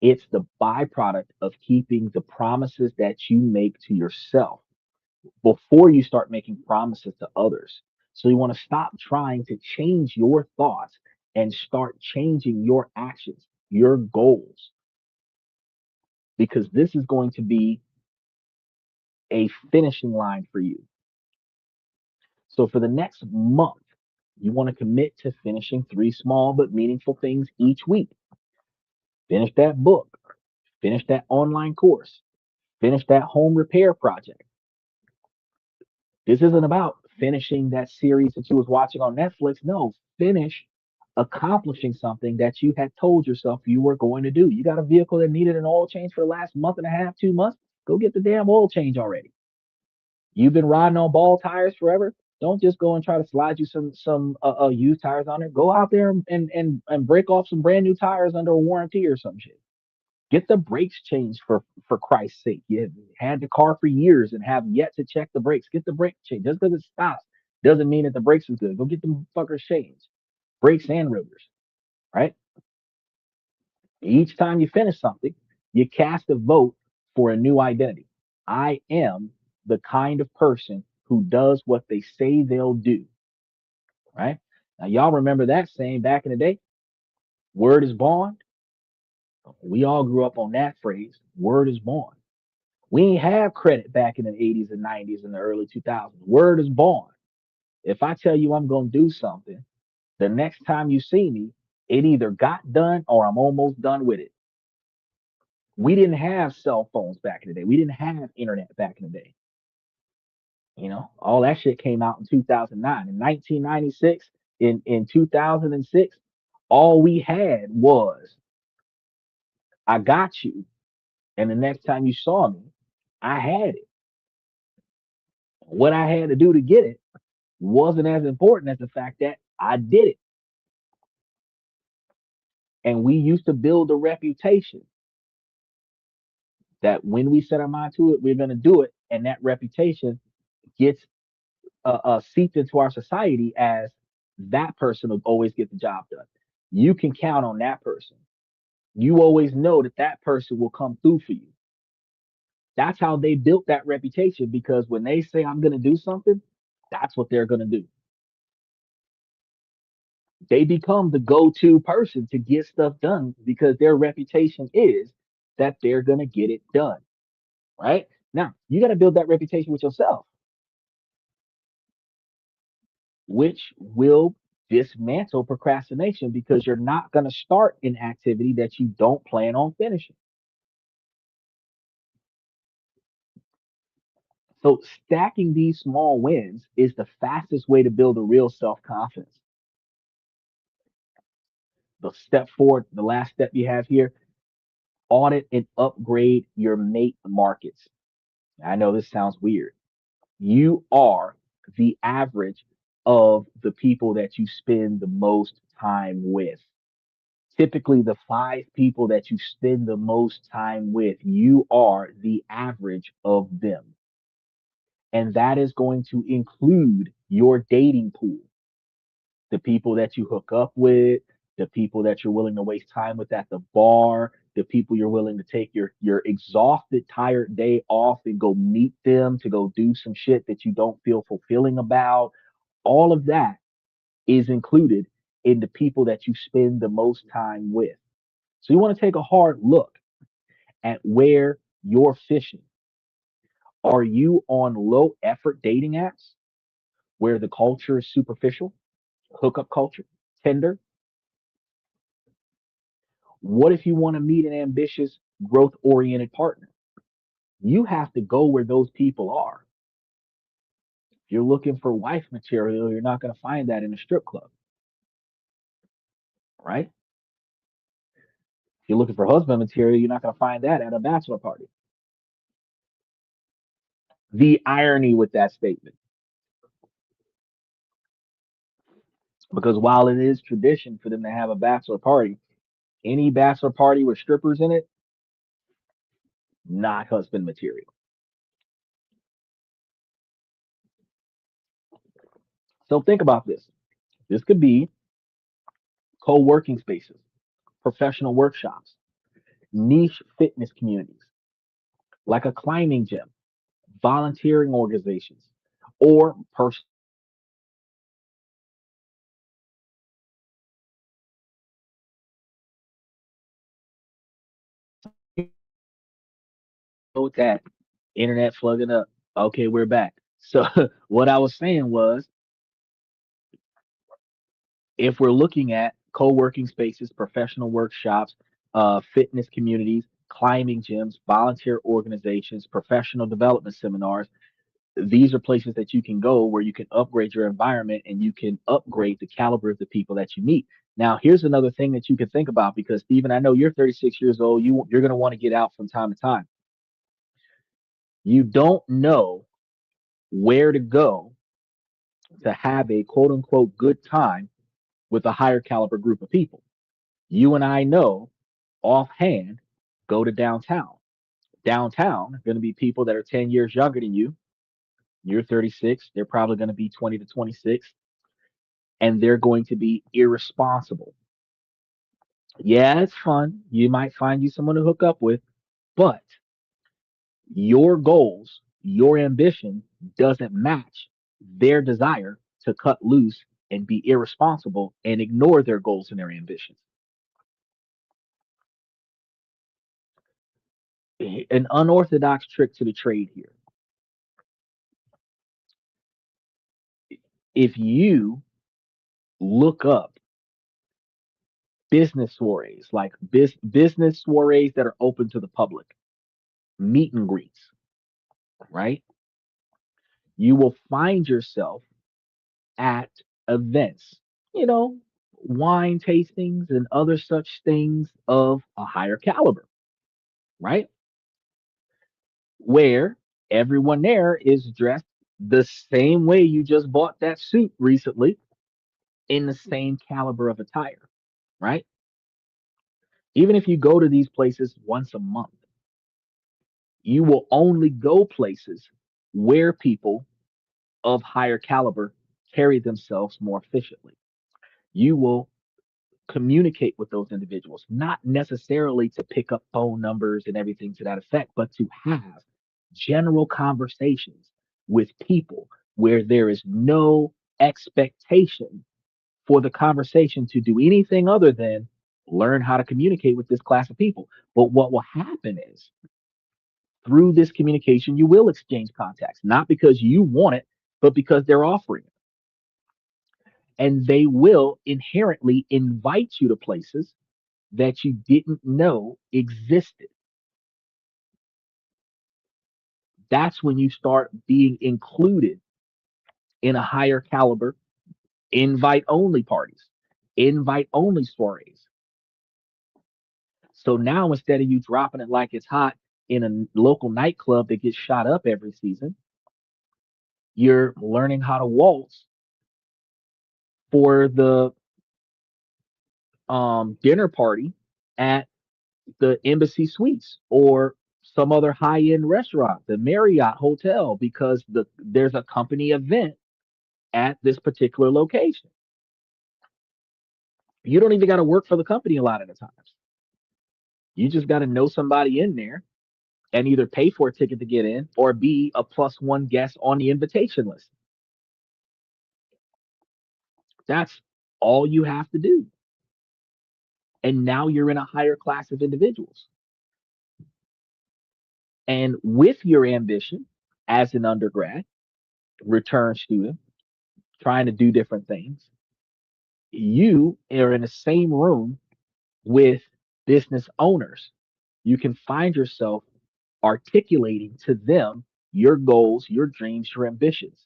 B: It's the byproduct of keeping the promises that you make to yourself before you start making promises to others. So you want to stop trying to change your thoughts and start changing your actions, your goals, because this is going to be a finishing line for you. So for the next month, you want to commit to finishing 3 small but meaningful things each week. Finish that book, finish that online course, finish that home repair project. This isn't about finishing that series that you was watching on Netflix. No, finish accomplishing something that you had told yourself you were going to do. You got a vehicle that needed an oil change for the last month and a half, 2 months. Go get the damn oil change already. You've been riding on ball tires forever. Don't just go and try to slide you some used tires on it. Go out there and break off some brand new tires under a warranty or some shit. Get the brakes changed for Christ's sake. You have had the car for years and have yet to check the brakes. Get the brake changed. Just because it stops doesn't mean that the brakes is good. Go get the fuckers changed. Brakes and rotors, right? Each time you finish something, you cast a vote for a new identity. I am the kind of person who does what they say they'll do, right? Now, y'all remember that saying back in the day? Word is bond. We all grew up on that phrase. Word is bond. We ain't have credit back in the 80s and 90s and the early 2000s. Word is bond. If I tell you I'm going to do something, the next time you see me, it either got done or I'm almost done with it. We didn't have cell phones back in the day. We didn't have internet back in the day. All that shit came out in 2009. In 1996, in 2006, all we had was I got you. And the next time you saw me, I had it. What I had to do to get it wasn't as important as the fact that I did it. And we used to build a reputation that when we set our mind to it, we're going to do it. And that reputation gets seeped into our society as that person will always get the job done. You can count on that person. You always know that that person will come through for you. That's how they built that reputation because when they say, I'm going to do something, that's what they're going to do. They become the go to person to get stuff done because their reputation is that they're going to get it done. Right? Now, you got to build that reputation with yourself, which will dismantle procrastination because you're not going to start an activity that you don't plan on finishing. So, stacking these small wins is the fastest way to build a real self confidence. The step forward, the last step you have here, audit and upgrade your mate markets. I know this sounds weird. You are the average of the people that you spend the most time with. Typically, the 5 people that you spend the most time with, you are the average of them. And that is going to include your dating pool, the people that you hook up with, the people that you're willing to waste time with at the bar, the people you're willing to take your exhausted, tired day off and go meet them to go do some shit that you don't feel fulfilling about. All of that is included in the people that you spend the most time with. So you want to take a hard look at where you're fishing. Are you on low effort dating apps where the culture is superficial, hookup culture, Tinder? What if you want to meet an ambitious, growth oriented partner? You have to go where those people are. If you're looking for wife material, you're not going to find that in a strip club, right? If you're looking for husband material, you're not going to find that at a bachelor party. The irony with that statement, because while it is tradition for them to have a bachelor party, any bachelor party with strippers in it, not husband material. So think about this. This could be co working spaces, professional workshops, niche fitness communities, like a climbing gym, volunteering organizations, or personal with that internet plugging up. Okay, we're back. So what I was saying was if we're looking at co-working spaces, professional workshops, fitness communities, climbing gyms, volunteer organizations, professional development seminars, these are places that you can go where you can upgrade your environment and you can upgrade the caliber of the people that you meet. Now, here's another thing that you can think about because Stephen, I know you're 36 years old. You're going to want to get out from time to time. You don't know where to go to have a quote unquote good time with a higher caliber group of people. You and I know offhand, go to downtown. Downtown are going to be people that are 10 years younger than you. You're 36. They're probably going to be 20 to 26, and they're going to be irresponsible. Yeah, it's fun. You might find you someone to hook up with, but your goals, your ambition doesn't match their desire to cut loose and be irresponsible and ignore their goals and their ambitions. An unorthodox trick to the trade here. If you look up business soirees, like business soirees that are open to the public, meet and greets, right? You will find yourself at events, you know, wine tastings and other such things of a higher caliber, right? Where everyone there is dressed the same way you just bought that suit recently in the same caliber of attire, right? Even if you go to these places once a month, you will only go places where people of higher caliber carry themselves more efficiently. You will communicate with those individuals, not necessarily to pick up phone numbers and everything to that effect, but to have general conversations with people where there is no expectation for the conversation to do anything other than learn how to communicate with this class of people. But what will happen is through this communication, you will exchange contacts, not because you want it, but because they're offering it. And they will inherently invite you to places that you didn't know existed. That's when you start being included in a higher caliber invite only parties, invite only soirees. So now instead of you dropping it like it's hot in a local nightclub that gets shot up every season, you're learning how to waltz for the dinner party at the Embassy Suites or some other high-end restaurant, the Marriott Hotel, because there's a company event at this particular location. You don't even got to work for the company a lot of the times. You just got to know somebody in there and either pay for a ticket to get in or be a plus one guest on the invitation list. That's all you have to do. And now you're in a higher class of individuals. And with your ambition as an undergrad, return student, trying to do different things, you are in the same room with business owners. You can find yourself articulating to them your goals, your dreams, your ambitions.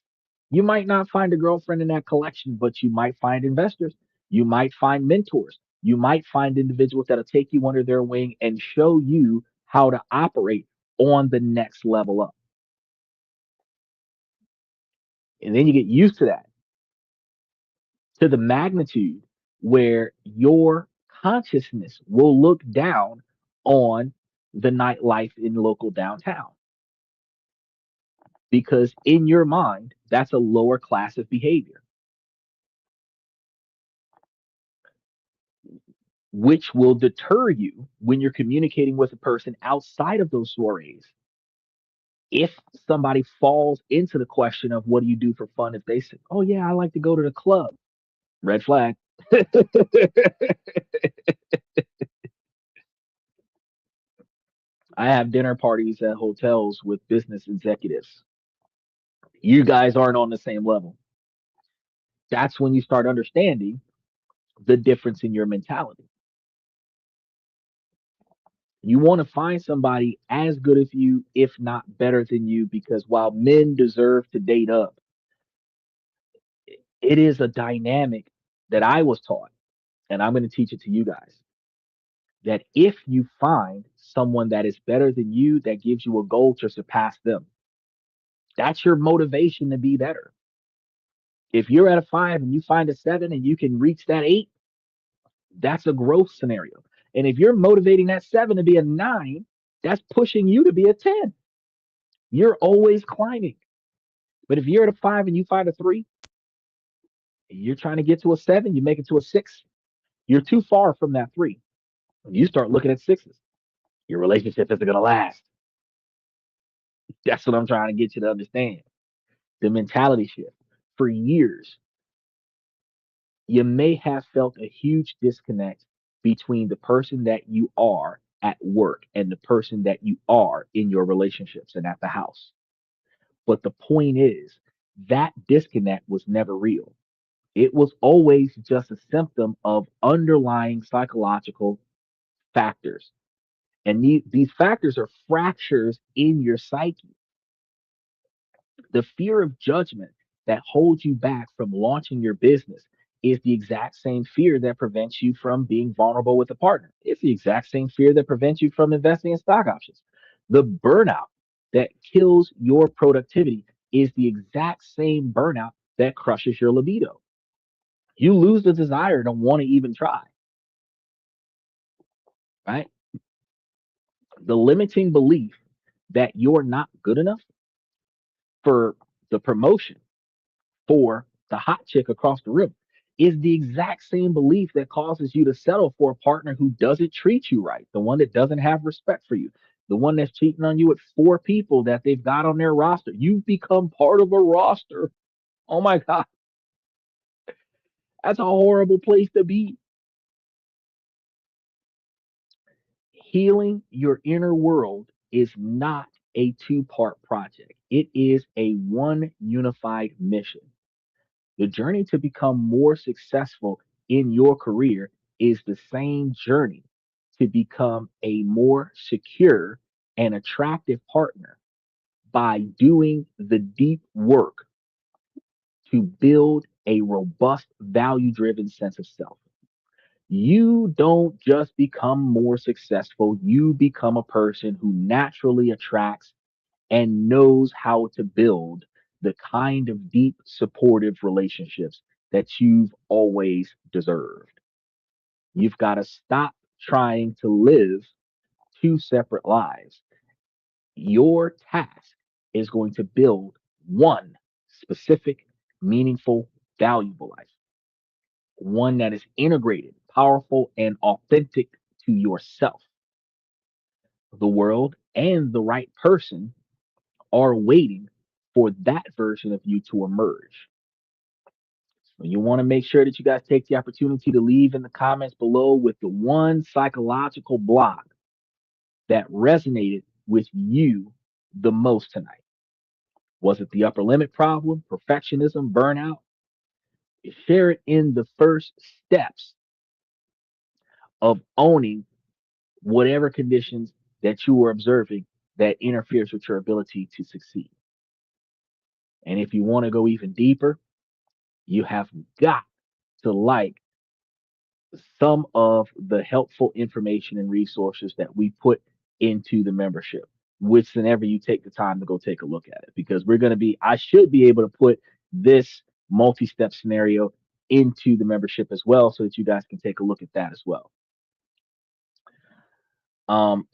B: You might not find a girlfriend in that collection, but you might find investors. You might find mentors. You might find individuals that'll take you under their wing and show you how to operate on the next level up. And then you get used to that, to the magnitude where your consciousness will look down on the nightlife in local downtown because in your mind that's a lower class of behavior, which will deter you when you're communicating with a person outside of those soirees. If somebody falls into the question of what do you do for fun, if they say, oh yeah, I like to go to the club, red flag. I have dinner parties at hotels with business executives. You guys aren't on the same level. That's when you start understanding the difference in your mentality. You want to find somebody as good as you, if not better than you, because while men deserve to date up, it is a dynamic that I was taught. and I'm going to teach it to you guys, that if you find someone that is better than you, that gives you a goal to surpass them, that's your motivation to be better. If you're at a 5 and you find a 7 and you can reach that 8, that's a growth scenario. And if you're motivating that 7 to be a 9, that's pushing you to be a 10. You're always climbing. But if you're at a 5 and you find a 3, you're trying to get to a 7, you make it to a 6, you're too far from that 3. You start looking at 6s. Your relationship isn't going to last. That's what I'm trying to get you to understand. The mentality shift. For years, you may have felt a huge disconnect between the person that you are at work and the person that you are in your relationships and at the house. But the point is, that disconnect was never real. It was always just a symptom of underlying psychological factors. And these factors are fractures in your psyche. The fear of judgment that holds you back from launching your business is the exact same fear that prevents you from being vulnerable with a partner. It's the exact same fear that prevents you from investing in stock options. The burnout that kills your productivity is the exact same burnout that crushes your libido. You lose the desire to want to even try, right? The limiting belief that you're not good enough for the promotion, for the hot chick across the room, is the exact same belief that causes you to settle for a partner who doesn't treat you right, the one that doesn't have respect for you, the one that's cheating on you with 4 people that they've got on their roster. You've become part of a roster. Oh my God, that's a horrible place to be. Healing your inner world is not a two-part project, it is a one unified mission. The journey to become more successful in your career is the same journey to become a more secure and attractive partner by doing the deep work to build a robust, value driven sense of self. You don't just become more successful, you become a person who naturally attracts and knows how to build the kind of deep, supportive relationships that you've always deserved. You've got to stop trying to live 2 separate lives. Your task is going to build one specific, meaningful, valuable life, one that is integrated, powerful, and authentic to yourself. The world and the right person are waiting for that version of you to emerge. So you want to make sure that you guys take the opportunity to leave in the comments below with the one psychological block that resonated with you the most tonight. Was it the upper limit problem, perfectionism, burnout? Share it in the first steps of owning whatever conditions that you are observing that interferes with your ability to succeed. And if you want to go even deeper, you have got to like some of the helpful information and resources that we put into the membership, which whenever you take the time to go take a look at it, because I should be able to put this multi-step scenario into the membership as well so that you guys can take a look at that as well. Um,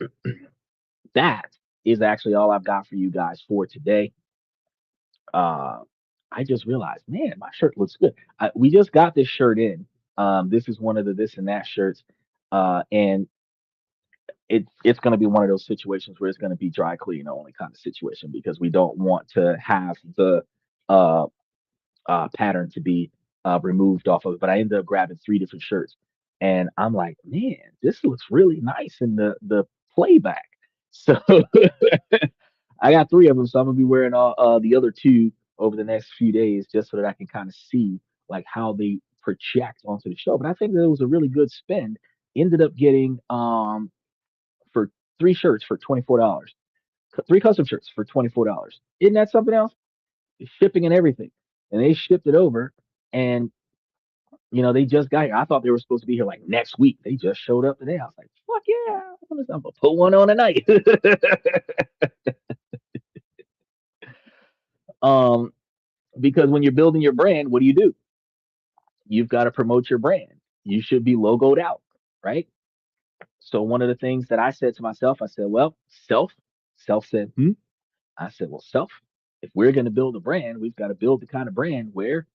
B: that is actually all I've got for you guys for today. Uh, I just realized, man, my shirt looks good. We just got this shirt in. This is one of the this and that shirts. And it's going to be one of those situations where it's going to be dry clean only kind of situation because we don't want to have the uh, pattern to be removed off of it. But I ended up grabbing 3 different shirts, and I'm like, man, this looks really nice in the playback. So I got 3 of them, so I'm gonna be wearing all the other 2 over the next few days just so that I can kind of see like how they project onto the show. But I think that it was a really good spend. Ended up getting for 3 shirts for $24. 3 custom shirts for $24. Isn't that something else? Shipping and everything. And they shipped it over. And They just got here. I thought they were supposed to be here like next week. They just showed up today. I was like, fuck yeah, I'm gonna put one on tonight. um, because when you're building your brand, what do? You've got to promote your brand. You should be logoed out, right? So one of the things that I said to myself, I said, well, self said, I said, well, self, if we're going to build a brand, we've got to build the kind of brand where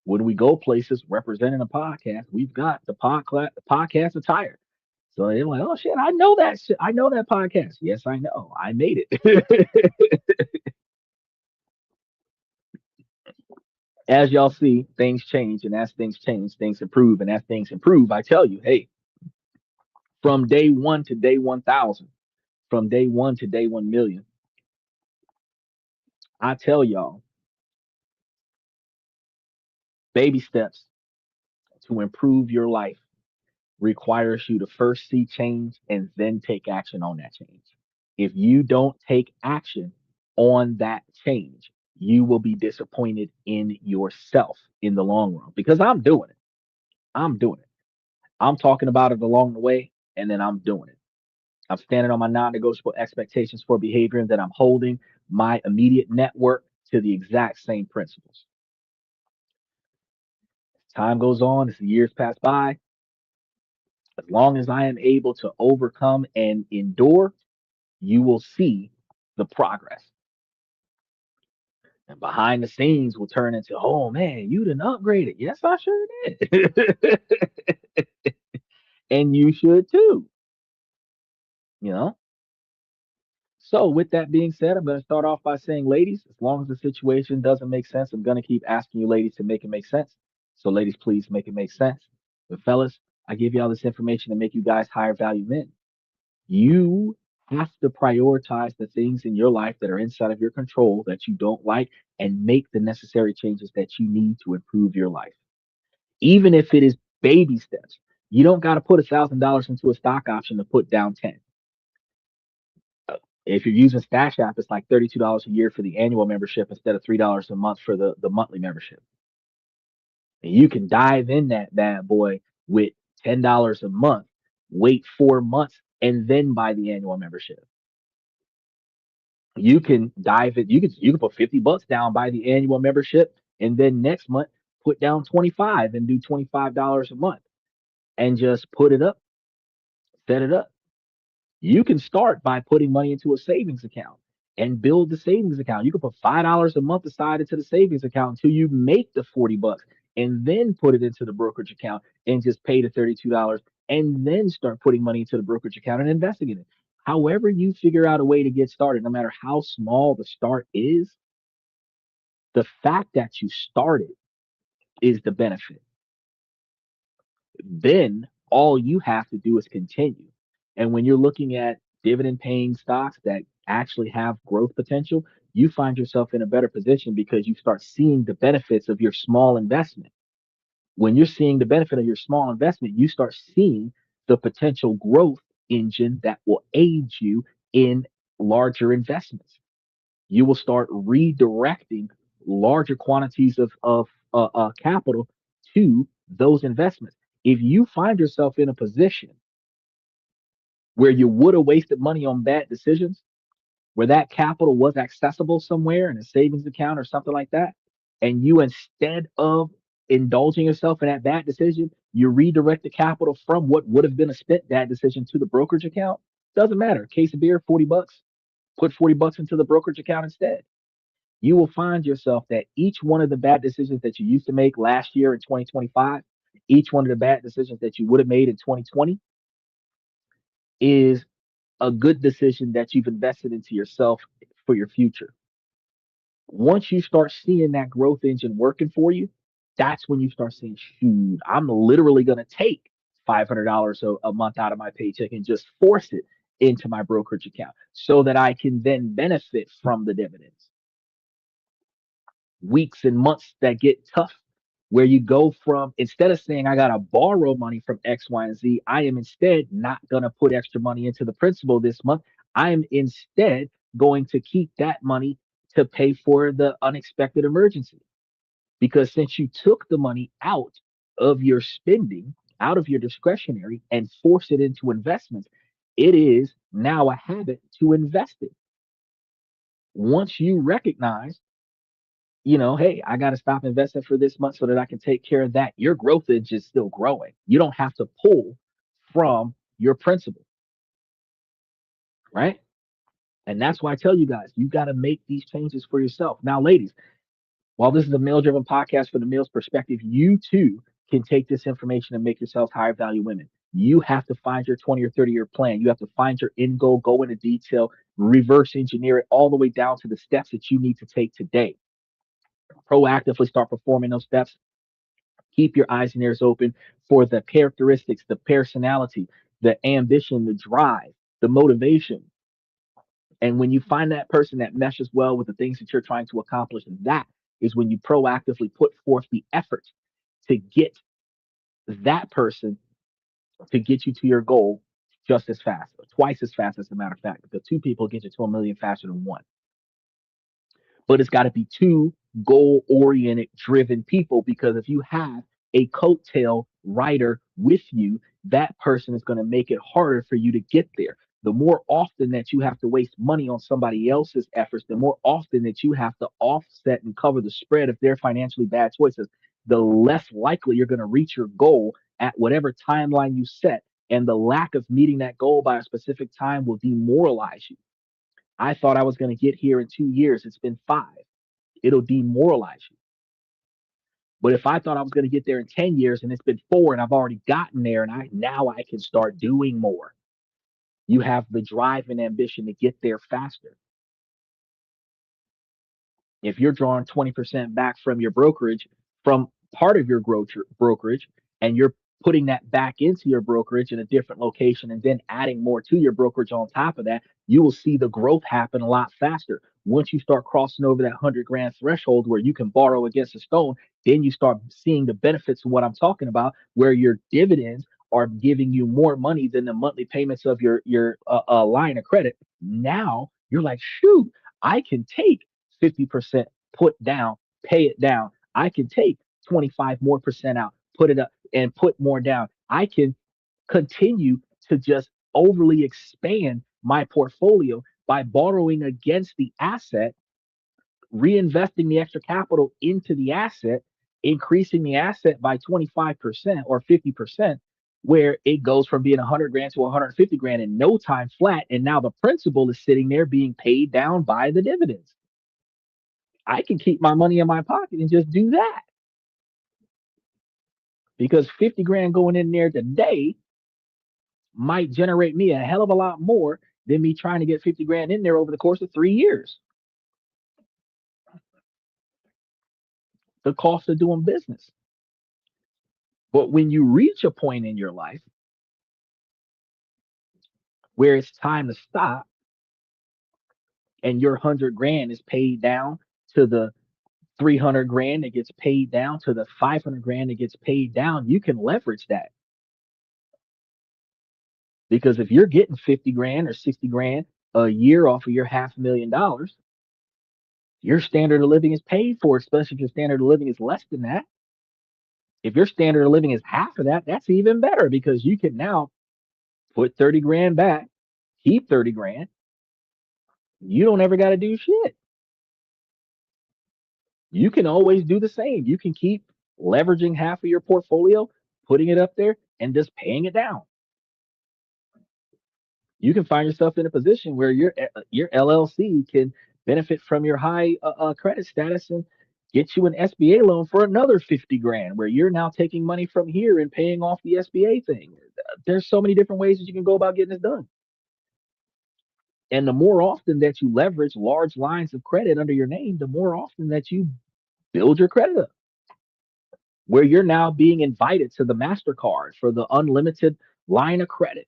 B: when we go places representing a podcast, we've got the podcast attire. So they're like, oh shit, I know that shit. I know that podcast. Yes, I know. I made it. As y'all see, things change, and as things change, things improve, and as things improve, I tell you, hey, from day one to day 1,000, from day one to day 1 million, I tell y'all, baby steps to improve your life requires you to first see change and then take action on that change. If you don't take action on that change, you will be disappointed in yourself in the long run because I'm doing it. I'm doing it. I'm talking about it along the way and then I'm doing it. I'm standing on my non negotiable expectations for behavior and then I'm holding my immediate network to the exact same principles. Time goes on, as the years pass by, as long as I am able to overcome and endure, you will see the progress. And behind the scenes will turn into, oh man, you done upgraded. Yes, I sure did. And you should too, you know? So, with that being said, I'm going to start off by saying, ladies, as long as the situation doesn't make sense, I'm going to keep asking you, ladies, to make it make sense. So, ladies, please make it make sense. But, fellas, I give you all this information to make you guys higher value men. You have to prioritize the things in your life that are inside of your control that you don't like and make the necessary changes that you need to improve your life. Even if it is baby steps, you don't got to put $1,000 into a stock option to put down 10. If you're using Stash App, it's like $32 a year for the annual membership instead of $3 a month for the monthly membership. And you can dive in that bad boy with $10 a month, wait 4 months, and then buy the annual membership. You can dive it. You can put $50 down, buy the annual membership, and then next month put down 25 and do $25 a month and just put it up, set it up. You can start by putting money into a savings account and build the savings account. You can put $5 a month aside into the savings account until you make the $40 and then put it into the brokerage account and just pay the $32 and then start putting money into the brokerage account and investing in it. However, you figure out a way to get started, no matter how small the start is, the fact that you started is the benefit. Then all you have to do is continue. And when you're looking at dividend paying stocks that actually have growth potential, you find yourself in a better position because you start seeing the benefits of your small investment. When you're seeing the benefit of your small investment, you start seeing the potential growth engine that will aid you in larger investments. You will start redirecting larger quantities of capital to those investments. If you find yourself in a position where you would have wasted money on bad decisions, where that capital was accessible somewhere in a savings account or something like that, and you instead of indulging yourself in that bad decision, you redirect the capital from what would have been a spent bad decision to the brokerage account. Doesn't matter. Case of beer, $40. Put $40 into the brokerage account instead. You will find yourself that each one of the bad decisions that you used to make last year in 2025, each one of the bad decisions that you would have made in 2020 is a good decision that you've invested into yourself for your future. Once you start seeing that growth engine working for you, that's when you start saying, shoot, I'm literally going to take $500 a month out of my paycheck and just force it into my brokerage account so that I can then benefit from the dividends. Weeks and months that get tough, where you go from instead of saying I gotta borrow money from X, Y, and Z, I am instead not gonna put extra money into the principal this month. I am instead going to keep that money to pay for the unexpected emergency. Because since you took the money out of your spending, out of your discretionary, and force it into investments, it is now a habit to invest it. Once you recognize, hey, I got to stop investing for this month so that I can take care of that, your growth is just still growing. You don't have to pull from your principal, right? And that's why I tell you guys, you got to make these changes for yourself. Now, ladies, while this is a male driven podcast for the male's perspective, you too can take this information and make yourselves higher value women. You have to find your 20 or 30-year plan. You have to find your end goal, go into detail, reverse engineer it all the way down to the steps that you need to take today. Proactively start performing those steps. Keep your eyes and ears open for the characteristics, the personality, the ambition, the drive, the motivation. And when you find that person that meshes well with the things that you're trying to accomplish, that is when you proactively put forth the effort to get that person to get you to your goal just as fast, or twice as fast, as a matter of fact, because two people get you to a million faster than one. But it's got to be two goal oriented, driven people, because if you have a coattail rider with you, that person is going to make it harder for you to get there. The more often that you have to waste money on somebody else's efforts, the more often that you have to offset and cover the spread of their financially bad choices, the less likely you're going to reach your goal at whatever timeline you set. And the lack of meeting that goal by a specific time will demoralize you. I thought I was going to get here in 2 years. It's been 5. It'll demoralize you. But if I thought I was going to get there in 10 years and it's been 4 and I've already gotten there and I can start doing more. You have the drive and ambition to get there faster. If you're drawing 20% back from your brokerage, from part of your brokerage, and you're putting that back into your brokerage in a different location and then adding more to your brokerage on top of that, you will see the growth happen a lot faster. Once you start crossing over that 100 grand threshold where you can borrow against a stone, then you start seeing the benefits of what I'm talking about, where your dividends are giving you more money than the monthly payments of your line of credit. Now you're like, shoot, I can take 50% put down, pay it down. I can take 25 more percent out, put it up and put more down. I can continue to just overly expand my portfolio by borrowing against the asset, reinvesting the extra capital into the asset, increasing the asset by 25% or 50%, where it goes from being 100 grand to 150 grand in no time flat. And now the principal is sitting there being paid down by the dividends. I can keep my money in my pocket and just do that. Because 50 grand going in there today might generate me a hell of a lot more than me trying to get 50 grand in there over the course of 3 years. The cost of doing business. But when you reach a point in your life where it's time to stop and your 100 grand is paid down to the 300 grand that gets paid down to the 500 grand that gets paid down, you can leverage that. Because if you're getting 50 grand or 60 grand a year off of your $500,000, your standard of living is paid for, especially if your standard of living is less than that. If your standard of living is half of that, that's even better, because you can now put 30 grand back, keep 30 grand. You don't ever got to do shit. You can always do the same. You can keep leveraging half of your portfolio, putting it up there, and just paying it down. You can find yourself in a position where your LLC can benefit from your high credit status and get you an SBA loan for another 50 grand, where you're now taking money from here and paying off the SBA thing. There's so many different ways that you can go about getting this done. And the more often that you leverage large lines of credit under your name, the more often that you build your credit up, where you're now being invited to the MasterCard for the unlimited line of credit.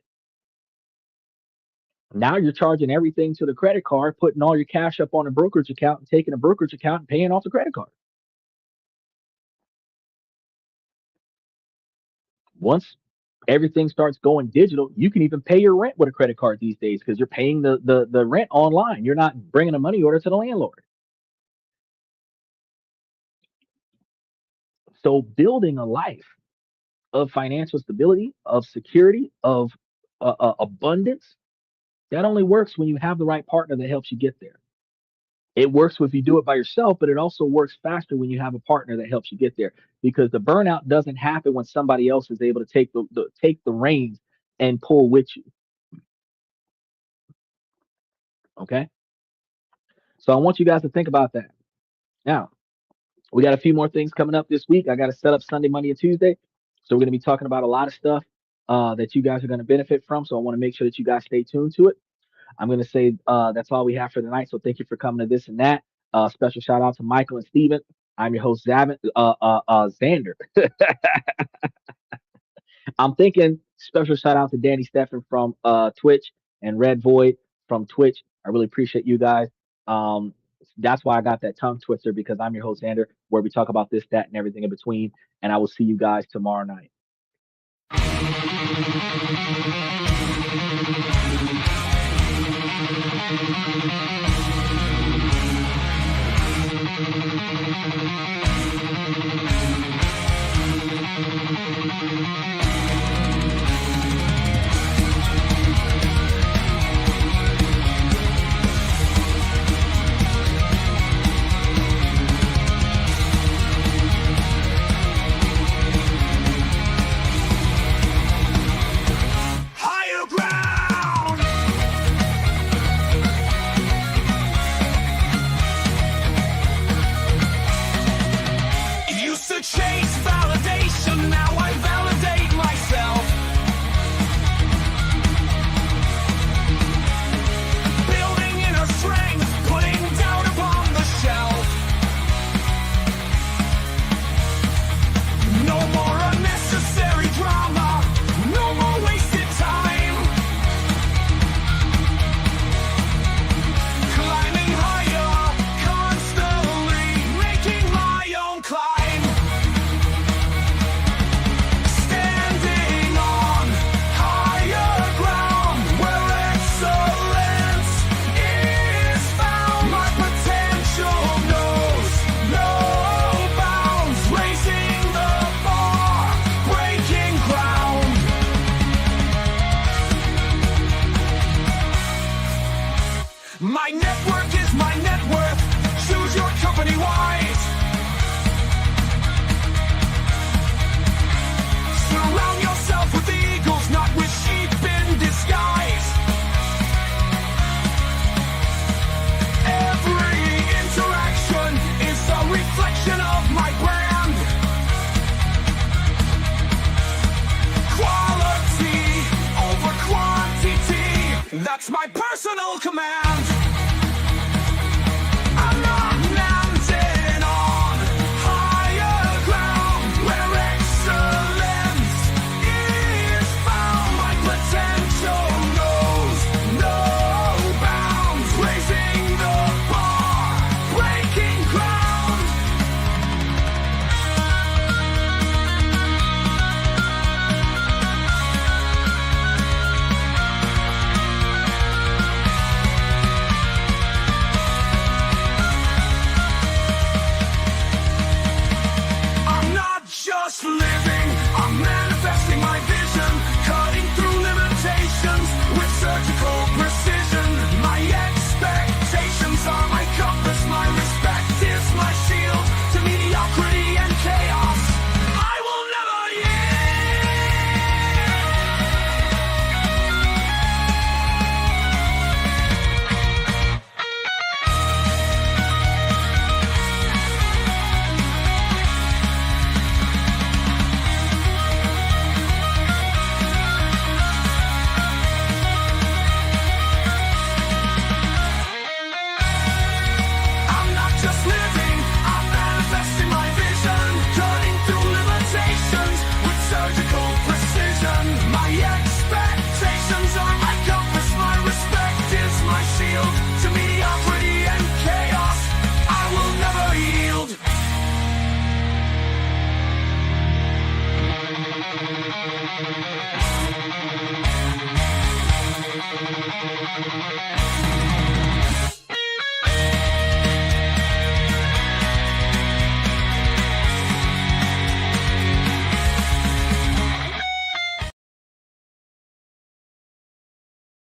B: Now you're charging everything to the credit card, putting all your cash up on a brokerage account and taking a brokerage account and paying off the credit card. Once everything starts going digital, you can even pay your rent with a credit card these days, because you're paying the rent online. You're not bringing a money order to the landlord. So building a life of financial stability, of security, of abundance, that only works when you have the right partner that helps you get there. It works if you do it by yourself, but it also works faster when you have a partner that helps you get there, because the burnout doesn't happen when somebody else is able to take the reins and pull with you. Okay. So I want you guys to think about that. Now, we got a few more things coming up this week. I got to set up Sunday, Monday, and Tuesday. So we're going to be talking about a lot of stuff that you guys are going to benefit from. So I want to make sure that you guys stay tuned to it. I'm going to say that's all we have for tonight. So thank you for coming to this and that. Special shout out to Michael and Steven. I'm your host, Xander. I'm thinking special shout out to Danny Steffen from Twitch and Red Void from Twitch. I really appreciate you guys. That's why I got that tongue twister, because I'm your host, Xander, where we talk about this, that, and everything in between. And I will see you guys tomorrow night.
A: Higher ground! Used to chase validation, now I validate myself. Building inner strength, putting doubt upon the shelf. No more unnecessary drama, no more wasted time. Climbing higher, constantly making my own climb. Standing on higher ground where excellence is found. My potential knows no bounds, raising the bar, breaking ground. My network is my net worth. Choose your company wise. Surround yourself with eagles, not with sheep in disguise. Every interaction is a reflection of my brand. Quality over quantity, that's my personal command. I'm not landing on higher ground where excellence is found. My potential knows no bounds, raising the bar, breaking ground. I'm not just living, I'm manifesting my vision, cutting through limitations with surgical precision. My expectations are my compass, my respect is my shield to mediocrity and chaos. I will never I'm not just living, I'm manifesting my vision, cutting through limitations with surgical precision. My expectations are my compass, my respect is my shield to mediocrity and chaos. I will never yield.